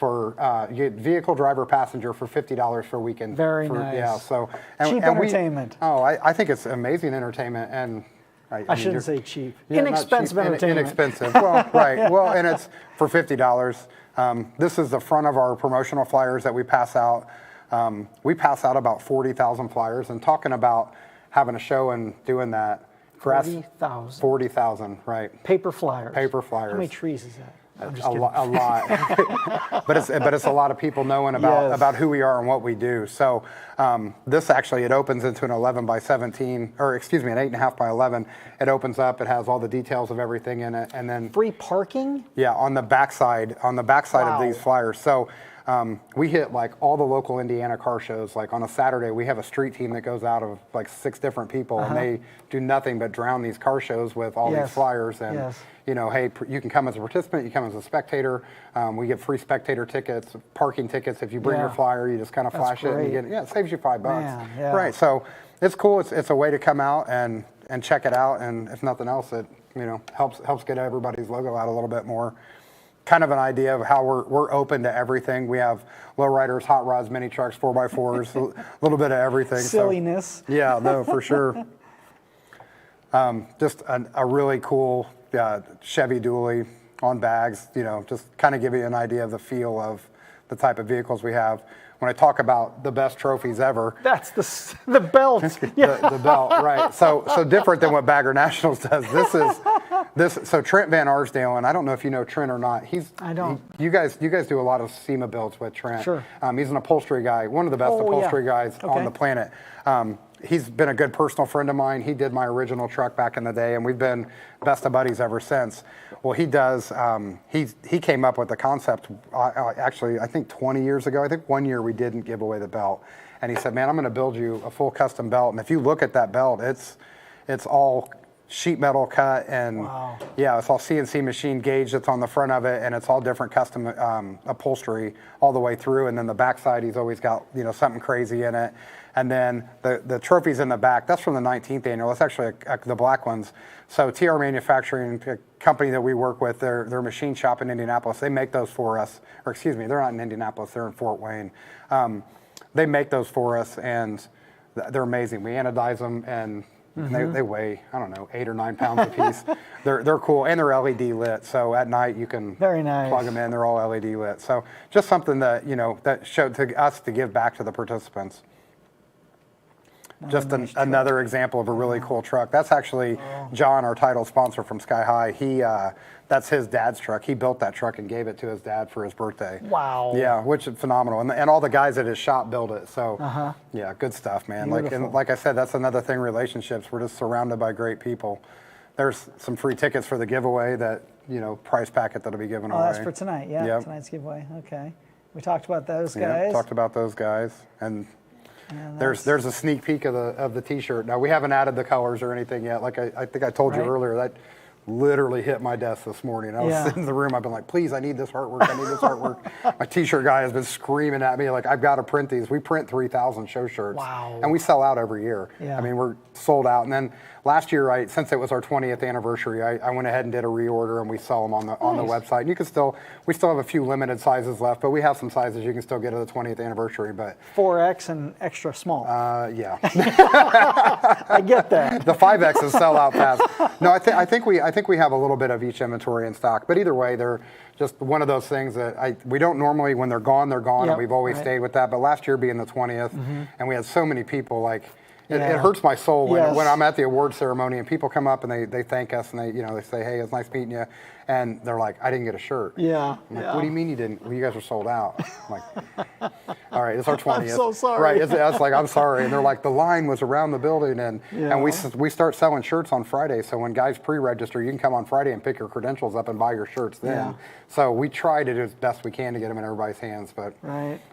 you get vehicle, driver, passenger for $50 for a weekend. Very nice. Yeah, so cheap entertainment. I think it's amazing entertainment, and I shouldn't say cheap. Yeah, inexpensive entertainment. Inexpensive. Well, right. Well, and it's for $50. This is the front of our promotional flyers that we pass out. We pass out about 40,000 flyers, and talking about having a show and doing that. 40,000. 40,000, right. Paper flyers. Paper flyers. How many trees is that? A lot. but it's a lot of people knowing about who we are and what we do. So this actually, it opens into an 11 by 17, or excuse me, an 8.5 by 11. It opens up. It has all the details of everything in it, and then free parking. Yeah, on the backside of these flyers. So we hit like all the local Indiana car shows. Like on a Saturday, we have a street team that goes out of like 6 different people, and they do nothing but drown these car shows with all these flyers. And you know, hey, you can come as a participant, you come as a spectator. We get free spectator tickets, parking tickets. If you bring your flyer, you just kind of flash it, and you get it saves you $5. Man, right. So it's cool. It's a way to come out and check it out, and if nothing else, it helps get everybody's logo out a little bit more. Kind of an idea of how we're open to everything. We have lowriders, hot rods, mini trucks, 4x4s, a little bit of everything. Silliness. So, yeah, no, for sure. Just a really cool Chevy dually on bags, just kind of give you an idea of the feel of the type of vehicles we have. When I talk about the best trophies ever, that's the belt. the belt, right? So different than what Bagger Nationals does. So Trent Van Arsdale, and I don't know if you know Trent or not. I don't. You guys do a lot of SEMA builds with Trent. Sure. He's an upholstery guy, one of the best upholstery guys on the planet. He's been a good personal friend of mine. He did my original truck back in the day, and we've been best of buddies ever since. Well, he does. He came up with the concept. Actually, I think 20 years ago. I think one year we didn't give away the belt, and he said, "Man, I'm going to build you a full custom belt." And if you look at that belt, it's all sheet metal cut, and it's all CNC machine gauge that's on the front of it, and it's all different custom upholstery all the way through. And then the backside, he's always got something crazy in it. And then the trophies in the back, that's from the 19th annual. That's actually the black ones. So TR Manufacturing, a company that we work with, their machine shop in Indianapolis, they make those for us. Or excuse me, they're not in Indianapolis, they're in Fort Wayne. They make those for us, and they're amazing. We anodize them, and And they weigh, I don't know, 8 or 9 pounds a piece. They're cool, and they're LED lit. So at night you can Very nice. plug them in. They're all LED lit. So just something that that showed to us to give back to the participants. Just another example of a really cool truck. That's actually John, our title sponsor from Sky High. That's his dad's truck. He built that truck and gave it to his dad for his birthday. Wow. Yeah, which is phenomenal. And all the guys at his shop built it. So yeah, good stuff, man. Like I said, that's another thing. Relationships. We're just surrounded by great people. There's some free tickets for the giveaway that prize packet that'll be given away. Oh, that's for tonight. Yeah, Yep. Tonight's giveaway. Okay. We talked about those guys. Yeah, talked about those guys and. There's a sneak peek of the T-shirt. Now we haven't added the colors or anything yet. Like I think I told you earlier, that literally hit my desk this morning. I was sitting in the room. I've been like, please, I need this artwork. I need this artwork. My T-shirt guy has been screaming at me like, I've got to print these. We print 3,000 show shirts, and we sell out every year. Yeah. I mean, we're sold out. And then last year, since it was our 20th anniversary, I went ahead and did a reorder, and we sell them on the website. And you can we still have a few limited sizes left, but we have some sizes you can still get at the 20th anniversary. But 4X and extra small. Yeah. I get that. The 5Xs sell out fast. No, I think we have a little bit of each inventory in stock, but either way, they're just one of those things that we don't normally, when they're gone, Yep, and we've always stayed with that. But last year being the 20th, and we had so many people, like, it hurts my soul when I'm at the award ceremony and people come up and they thank us and they say, hey, it's nice meeting you. And they're like, I didn't get a shirt. Yeah. I'm like, what do you mean you didn't? Well, you guys are sold out. I'm like, all right, it's our 20th. I'm so sorry. Right, it's like, I'm sorry. And they're like, the line was around the building. And we start selling shirts on Friday. So when guys pre-register, you can come on Friday and pick your credentials up and buy your shirts then. Yeah. So we try to do as best we can to get them in everybody's hands. But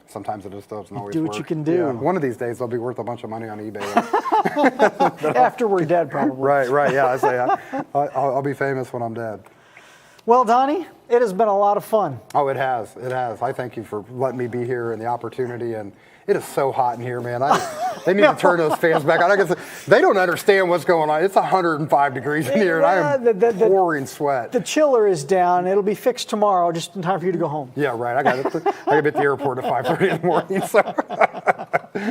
sometimes it just doesn't always work. Do what you can do. Yeah. One of these days, they'll be worth a bunch of money on eBay. After we're dead, probably. Right, yeah. I say I'll be famous when I'm dead. Well, Donnie, it has been a lot of fun. Oh, it has. I thank you for letting me be here and the opportunity. And it is so hot in here, man. They need to turn those fans back on. I guess they don't understand what's going on. It's 105 degrees in here, and I am pouring sweat. The chiller is down. It'll be fixed tomorrow, just in time for you to go home. Yeah, right. I got to be at the airport at 5:30 in the morning. So.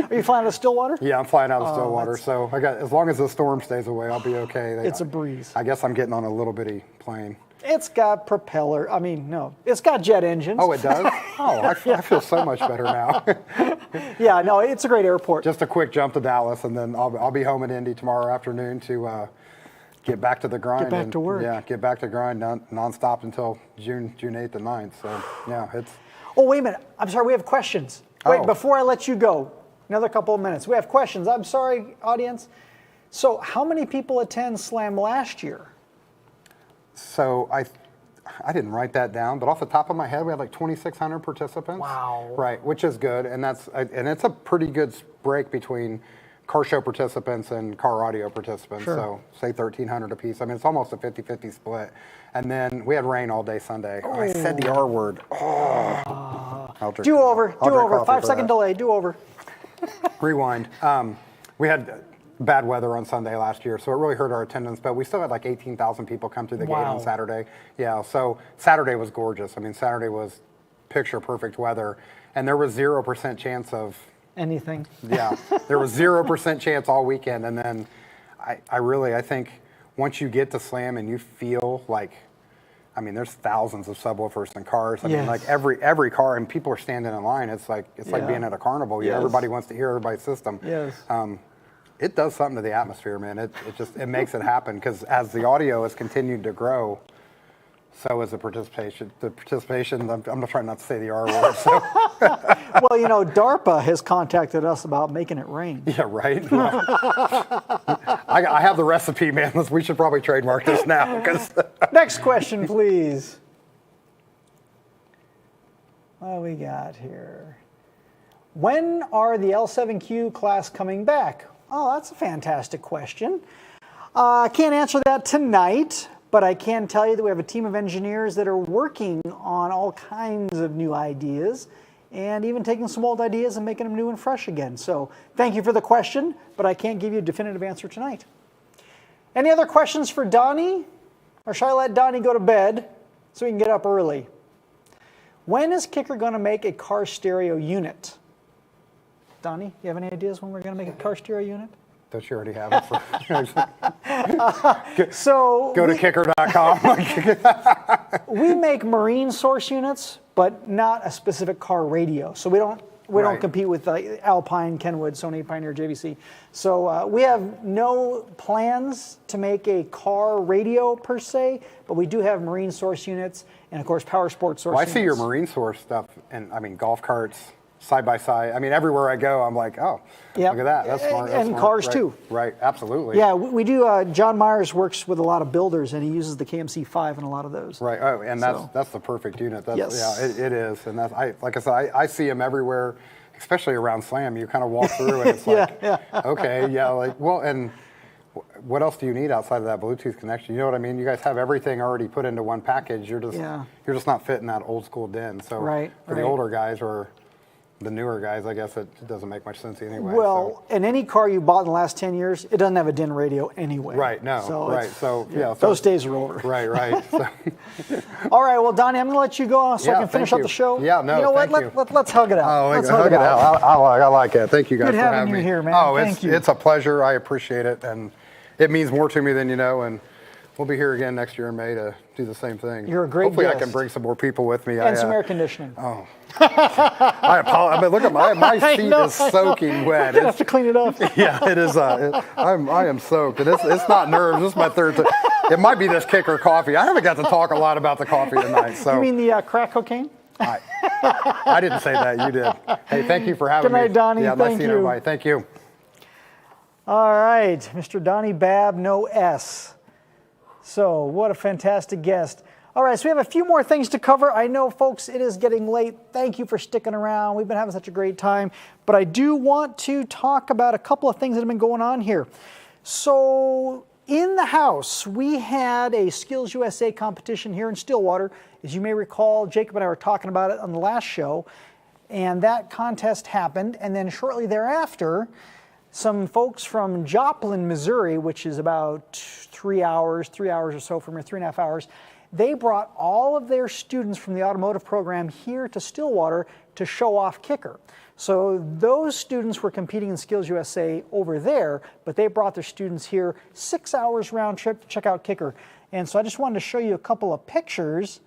Are you flying out of Stillwater? Yeah, I'm flying out of Stillwater. So as long as the storm stays away, I'll be okay. It's a breeze. I guess I'm getting on a little bitty plane. It's got propeller. I mean, no, it's got jet engines. Oh, it does? Oh, I feel so much better now. Yeah, no, it's a great airport. Just a quick jump to Dallas, and then I'll be home in Indy tomorrow afternoon to get back to the grind. Get back to work. Yeah, get back to grind nonstop until June 8th and 9th. So, yeah, it's... Oh, wait a minute. I'm sorry, we have questions. Wait, before I let you go, another couple of minutes. We have questions. I'm sorry, audience. So how many people attend Slam last year? So I didn't write that down, but off the top of my head, we had like 2,600 participants. Wow. Right, which is good, and it's a pretty good break between car show participants and car audio participants. Sure. So say 1,300 apiece. I mean, it's almost a 50-50 split. And then we had rain all day Sunday. Oh, I said the R word. Do over. 5-second delay. Do over. Rewind. We had bad weather on Sunday last year, so it really hurt our attendance, but we still had like 18,000 people come through the gate on Saturday. Yeah, so Saturday was gorgeous. I mean, Saturday was picture perfect weather, and there was 0% chance of anything. Yeah, there was 0% chance all weekend, and then I think once you get to Slam and you feel like, I mean, there's thousands of subwoofers and cars. I mean, like every car, and people are standing in line. It's like being at a carnival. Yes. Everybody wants to hear everybody's system. Yes. It does something to the atmosphere, man. It makes it happen, because as the audio has continued to grow, so is the participation. I'm trying not to say the R word. So. Well, you know, DARPA has contacted us about making it rain. Yeah, right. I have the recipe, man. We should probably trademark this now. Next question, please. What do we got here? When are the L7Q class coming back? Oh, that's a fantastic question. I can't answer that tonight, but I can tell you that we have a team of engineers that are working on all kinds of new ideas and even taking some old ideas and making them new and fresh again. So thank you for the question, but I can't give you a definitive answer tonight. Any other questions for Donnie? Or shall I let Donnie go to bed so he can get up early? When is Kicker going to make a car stereo unit? Donnie, you have any ideas when we're going to make a car stereo unit? Don't you already have it? So go to kicker.com. we make marine source units, but not a specific car radio. So we don't compete with Alpine, Kenwood, Sony, Pioneer, JVC. So we have no plans to make a car radio per se, but we do have marine source units and of course power sports source units. I see your marine source stuff, and I mean golf carts, side by side. I mean everywhere I go, I'm like, oh, yep. Look at that. That's smart. And smart. cars right. too. Right, absolutely. Yeah, we do. John Myers works with a lot of builders, and he uses the KMC5 in a lot of those. Right. Oh, and that's the perfect unit. That's, yes. Yeah, it is. And that's like I said, I see them everywhere, especially around Slam. You kind of walk through, and it's like, okay, yeah, like well, and what else do you need outside of that Bluetooth connection? You know what I mean? You guys have everything already put into one package. You're just not fitting that old school den. So for the older guys or the newer guys, I guess it doesn't make much sense anyway. Well, in any car you bought in the last 10 years, it doesn't have a DIN radio anyway. Right, no, so right. So, yeah. Those days are over. Right. So. All right, well, Donnie, I'm going to let you go so I can finish up the show. Yeah, no, you know what? Let's hug it out. Oh, let's hug it out. I like it. Thank you guys for having me. Here, man. Oh, Thank you. It's a pleasure. I appreciate it. And it means more to me than you know. And we'll be here again next year in May to do the same thing. You're a great Hopefully guest. I can bring some more people with me. And some air conditioning. Oh. I apologize. I mean, look at my seat is soaking wet. You have to clean it up. Yeah, it is. I am soaked. And it's not nerves. This is my third time. It might be this kicker coffee. I haven't got to talk a lot about the coffee tonight. So. You mean the crack cocaine? I didn't say that. You did. Hey, thank you for having me. Good night, Donnie. Yeah, thank nice seeing everybody. Thank you. All right, Mr. Donnie Babb, no S. So, what a fantastic guest. All right, so we have a few more things to cover. I know, folks, it is getting late. Thank you for sticking around. We've been having such a great time. But I do want to talk about a couple of things that have been going on here. So, in the house, we had a Skills USA competition here in Stillwater. As you may recall, Jacob and I were talking about it on the last show. And that contest happened. And then shortly thereafter, some folks from Joplin, Missouri, which is about 3 hours or so from here, 3.5 hours, they brought all of their students from the automotive program here to Stillwater to show off Kicker. So those students were competing in Skills USA over there, but they brought their students here 6 hours round trip to check out Kicker. And so I just wanted to show you a couple of pictures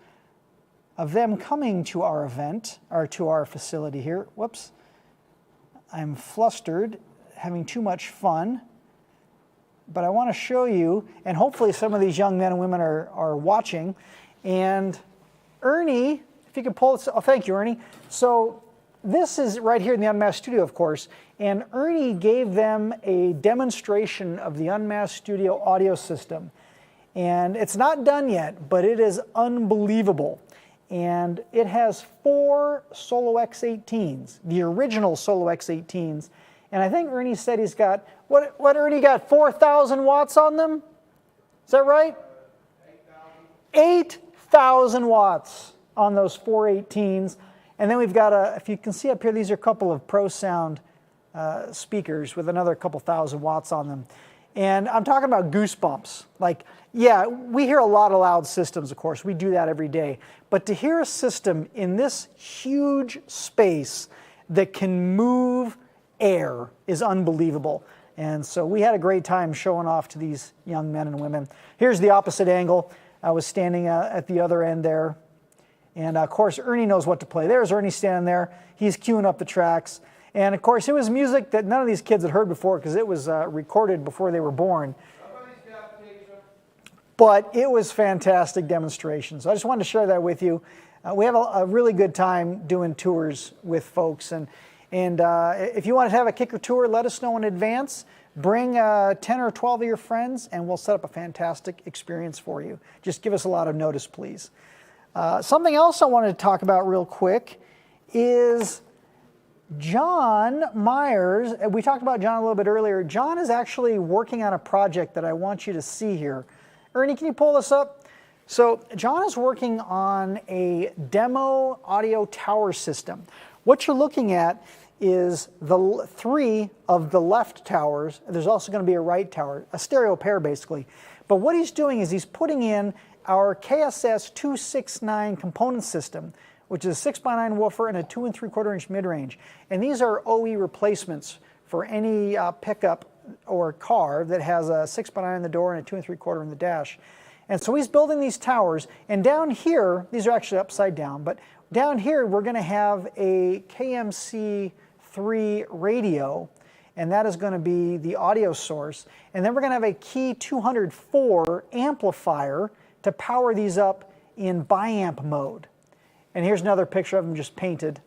of them coming to our event, or to our facility here. Whoops, I'm flustered, having too much fun. But I want to show you, and hopefully some of these young men and women are watching. And Ernie, if you could pull this, oh, thank you, Ernie. So this is right here in the UnMasked studio, of course, and Ernie gave them a demonstration of the UnMasked studio audio system. And it's not done yet, but it is unbelievable. And it has 4 Solo X18s, the original Solo X18s. And I think Ernie said he's got, what Ernie got, 4,000 watts on them? Is that right? 8,000 watts on those 418s. And then we've got, if you can see up here, these are a couple of Pro Sound speakers with another couple thousand watts on them. And I'm talking about goosebumps. Like, yeah, we hear a lot of loud systems, of course. We do that every day. But to hear a system in this huge space that can move air is unbelievable. And so we had a great time showing off to these young men and women. Here's the opposite angle. I was standing at the other end there. And of course, Ernie knows what to play. There's Ernie standing there. He's queuing up the tracks. And of course, it was music that none of these kids had heard before because it was recorded before they were born. But it was fantastic demonstration. So I just wanted to share that with you. We have a really good time doing tours with folks. And if you want to have a Kicker tour, let us know in advance. Bring 10 or 12 of your friends, and we'll set up a fantastic experience for you. Just give us a lot of notice, please. Something else I wanted to talk about real quick is John Myers. We talked about John a little bit earlier. John is actually working on a project that I want you to see here. Ernie, can you pull this up? So John is working on a demo audio tower system. What you're looking at is the 3 of the left towers. There's also going to be a right tower, a stereo pair basically. But what he's doing is he's putting in our KSS 269 component system, which is a 6x9 woofer and a 2 3/4 inch mid-range. And these are OE replacements for any pickup or car that has a 6x9 in the door and a 2 3/4 in the dash. And so he's building these towers, and down here, these are actually upside down, but down here we're going to have a KMC3 radio, and that is going to be the audio source. And then we're going to have a Key 204 amplifier to power these up in biamp mode. And here's another picture of them just painted.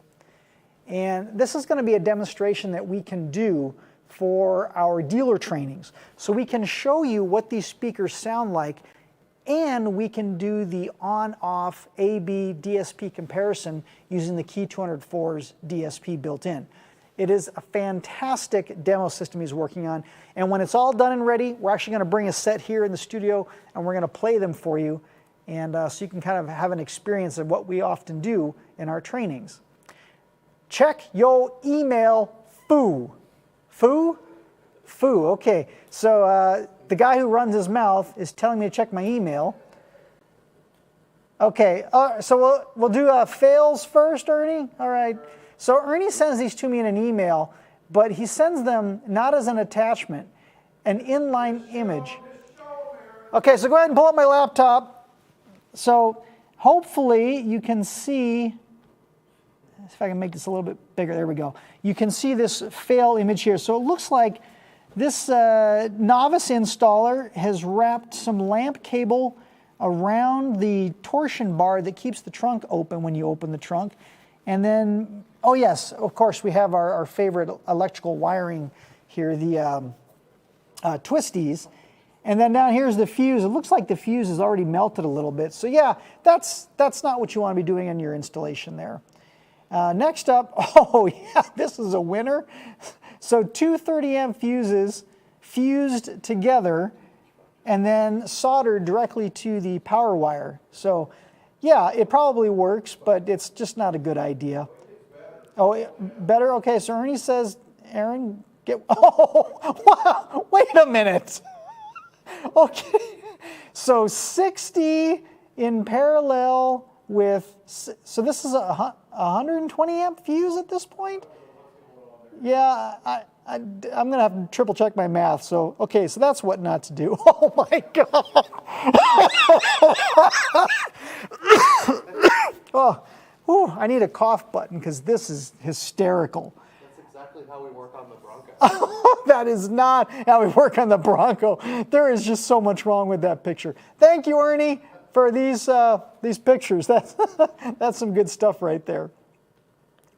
And this is going to be a demonstration that we can do for our dealer trainings. So we can show you what these speakers sound like, and we can do the on-off AB DSP comparison using the Key 204's DSP built in. It is a fantastic demo system he's working on, and when it's all done and ready, we're actually going to bring a set here in the studio and we're going to play them for you, and so you can kind of have an experience of what we often do in our trainings. Check your email, foo. Foo? Foo, okay. So the guy who runs his mouth is telling me to check my email. Okay, so we'll do fails first, Ernie? All right. So Ernie sends these to me in an email, but he sends them not as an attachment, an inline image. Okay, so go ahead and pull up my laptop. So hopefully you can see, if I can make this a little bit bigger, there we go. You can see this fail image here. So it looks like this novice installer has wrapped some lamp cable around the torsion bar that keeps the trunk open when you open the trunk. And then, oh yes, of course, we have our favorite electrical wiring here, the twisties. And then down here's the fuse. It looks like the fuse is already melted a little bit. So yeah, that's not what you want to be doing in your installation there. Next up, oh yeah, this is a winner. So two 30-amp fuses fused together and then soldered directly to the power wire. So yeah, it probably works, but it's just not a good idea. Oh, better? Okay, so Ernie says, Aaron, oh, wow, wait a minute. Okay, so 60 in parallel with, so this is a 120 amp fuse at this point? Yeah, I'm going to have to triple check my math. So, okay, so that's what not to do. Oh my God. Oh, whew, I need a cough button because this is hysterical. That's exactly how we work on the Bronco. That is not how we work on the Bronco. There is just so much wrong with that picture. Thank you, Ernie, for these pictures. That's some good stuff right there.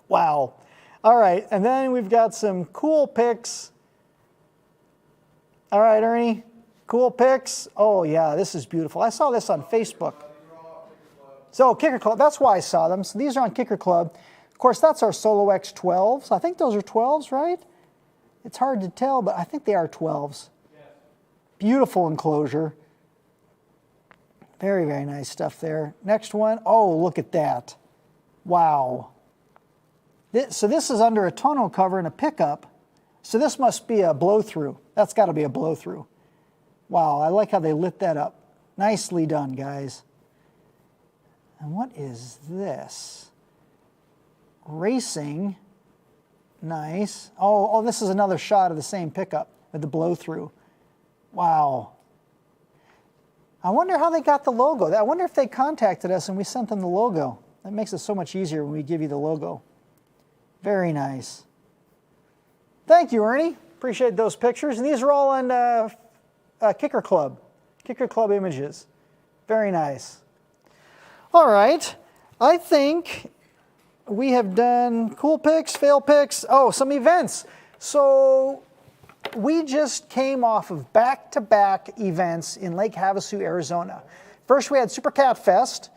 Wow. All right, and then we've got some cool pics. All right, Ernie, cool pics. Oh yeah, this is beautiful. I saw this on Facebook. So Kicker Club, that's why I saw them. So these are on Kicker Club. Of course, that's our Solo X12s. I think those are 12s, right? It's hard to tell, but I think they are 12s. Beautiful enclosure. Very, very nice stuff there. Next one. Oh, look at that. Wow. So this is under a tonneau cover and a pickup. So this must be a blow-through. That's got to be a blow-through. Wow, I like how they lit that up. Nicely done, guys. And what is this? Racing. Nice. Oh, this is another shot of the same pickup with the blow-through. Wow. I wonder how they got the logo. I wonder if they contacted us and we sent them the logo. That makes it so much easier when we give you the logo. Very nice. Thank you, Ernie. Appreciate those pictures. And these are all on Kicker Club images. Very nice. All right. I think we have done cool pics, fail pics. Oh, some events. So we just came off of back-to-back events in Lake Havasu, Arizona. First, we had Super Cat Fest,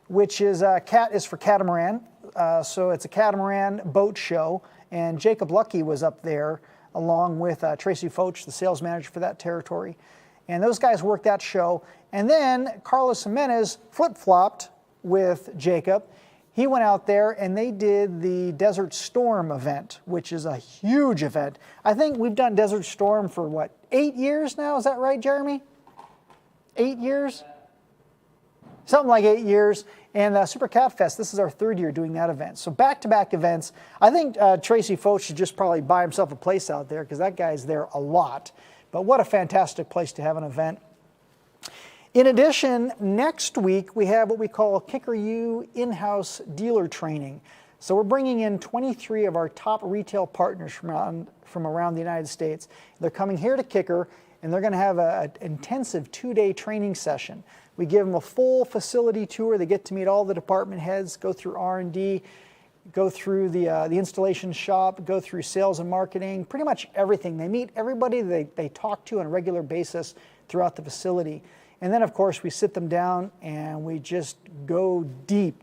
which is cat is for catamaran. So it's a catamaran boat show, and Jacob Lucky was up there along with Tracy Foch, the sales manager for that territory. And those guys worked that show. And then Carlos Jimenez flip-flopped with Jacob. He went out there and they did the Desert Storm event, which is a huge event. I think we've done Desert Storm for what, 8 years now? Is that right, Jeremy? 8 years? Something like 8 years. And Super Cat Fest, this is our 3rd year doing that event. So back-to-back events. I think Tracy Foch should just probably buy himself a place out there because that guy's there a lot. But what a fantastic place to have an event. In addition, next week we have what we call Kicker U in-house dealer training. So we're bringing in 23 of our top retail partners from around the United States. They're coming here to Kicker, and they're going to have an intensive 2-day training session. We give them a full facility tour. They get to meet all the department heads, go through R&D, go through the installation shop, go through sales and marketing, pretty much everything. They meet everybody they talk to on a regular basis throughout the facility. And then, of course, we sit them down and we just go deep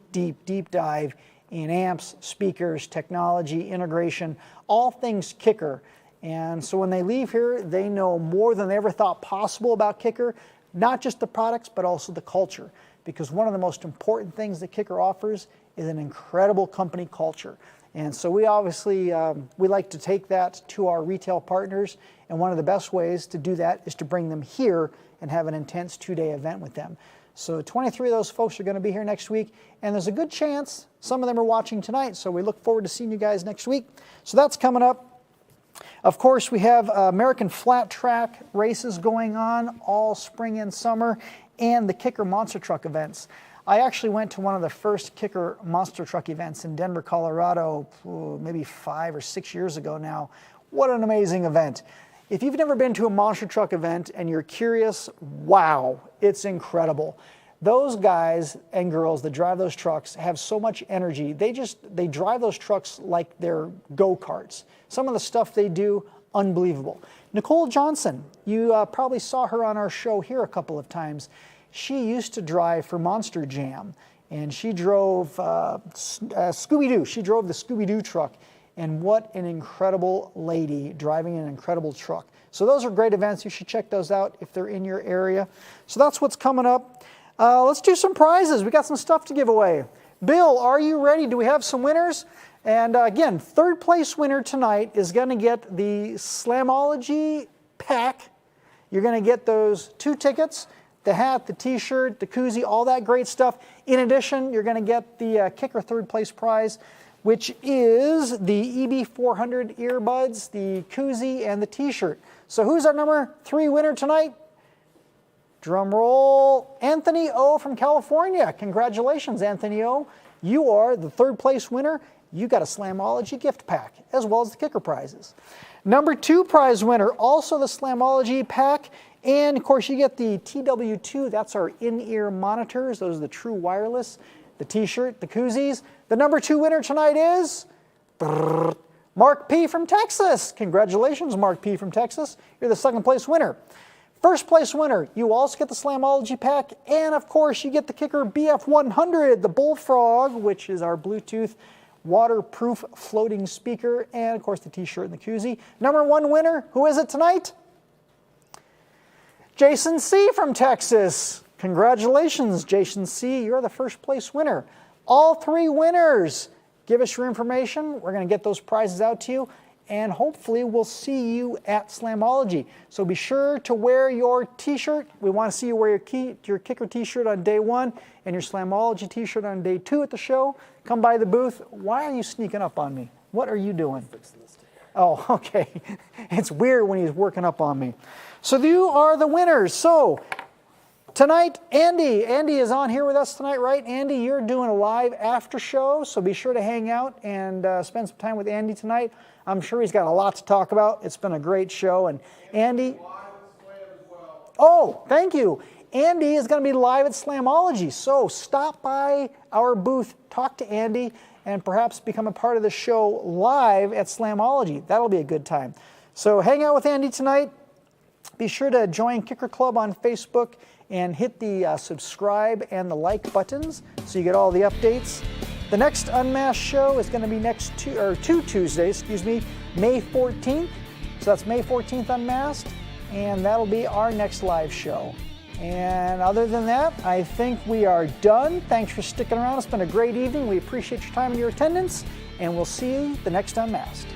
dive in amps, speakers, technology, integration, all things Kicker. And so when they leave here, they know more than they ever thought possible about Kicker, not just the products, but also the culture. Because one of the most important things that Kicker offers is an incredible company culture. And so we obviously, we like to take that to our retail partners. And one of the best ways to do that is to bring them here and have an intense 2-day event with them. So 23 of those folks are going to be here next week, and there's a good chance some of them are watching tonight, so we look forward to seeing you guys next week. So that's coming up. Of course, we have American Flat Track races going on all spring and summer, and the Kicker Monster Truck events. I actually went to one of the first Kicker Monster Truck events in Denver, Colorado, maybe 5 or 6 years ago now. What an amazing event. If you've never been to a monster truck event and you're curious, wow, it's incredible. Those guys and girls that drive those trucks have so much energy. They drive those trucks like they're go-karts. Some of the stuff they do, unbelievable. Nicole Johnson, you probably saw her on our show here a couple of times. She used to drive for Monster Jam, and she drove Scooby-Doo. She drove the Scooby-Doo truck. And what an incredible lady driving an incredible truck. So those are great events. You should check those out if they're in your area. So that's what's coming up. Let's do some prizes. We got some stuff to give away. Bill, are you ready? Do we have some winners? And again, third place winner tonight is going to get the Slamology pack. You're going to get those 2 tickets, the hat, the t-shirt, the koozie, all that great stuff. In addition, you're going to get the Kicker third place prize, which is the EB400 earbuds, the koozie, and the t-shirt. So who's our number 3 winner tonight? Drum roll, Anthony O from California. Congratulations, Anthony O. You are the third place winner. You got a Slamology gift pack, as well as the Kicker prizes. Number 2 prize winner, also the Slamology pack. And of course you get the TW2, that's our in-ear monitors. Those are the true wireless. The t-shirt, the koozies. The number 2 winner tonight is Mark P. from Texas. Congratulations, Mark P. from Texas. You're the second place winner. First place winner, you also get the Slamology pack, and of course you get the Kicker BF100, the Bullfrog, which is our Bluetooth waterproof floating speaker, and of course the t-shirt and the koozie. Number 1 winner, who is it tonight? Jason C. from Texas. Congratulations, Jason C. You're the first place winner. All 3 winners, give us your information. We're going to get those prizes out to you, and hopefully we'll see you at Slamology. So be sure to wear your t-shirt. We want to see you wear your Kicker t-shirt on day 1 and your Slamology t-shirt on day 2 at the show. Come by the booth. Why are you sneaking up on me? What are you doing? Oh, okay. It's weird when he's working up on me. So you are the winners. So tonight, Andy is on here with us tonight, right? Andy, you're doing a live after show, so be sure to hang out and spend some time with Andy tonight. I'm sure he's got a lot to talk about. It's been a great show. And Andy, oh, thank you. Andy is going to be live at Slamology, so stop by our booth, talk to Andy, and perhaps become a part of the show live at Slamology. That'll be a good time. So hang out with Andy tonight. Be sure to join Kicker Club on Facebook and hit the subscribe and the like buttons so you get all the updates. The next Unmasked show is going to be next 2 Tuesdays, May 14th. So that's May 14th Unmasked, and that'll be our next live show. And other than that, I think we are done. Thanks for sticking around. It's been a great evening. We appreciate your time and your attendance, and we'll see you the next Unmasked.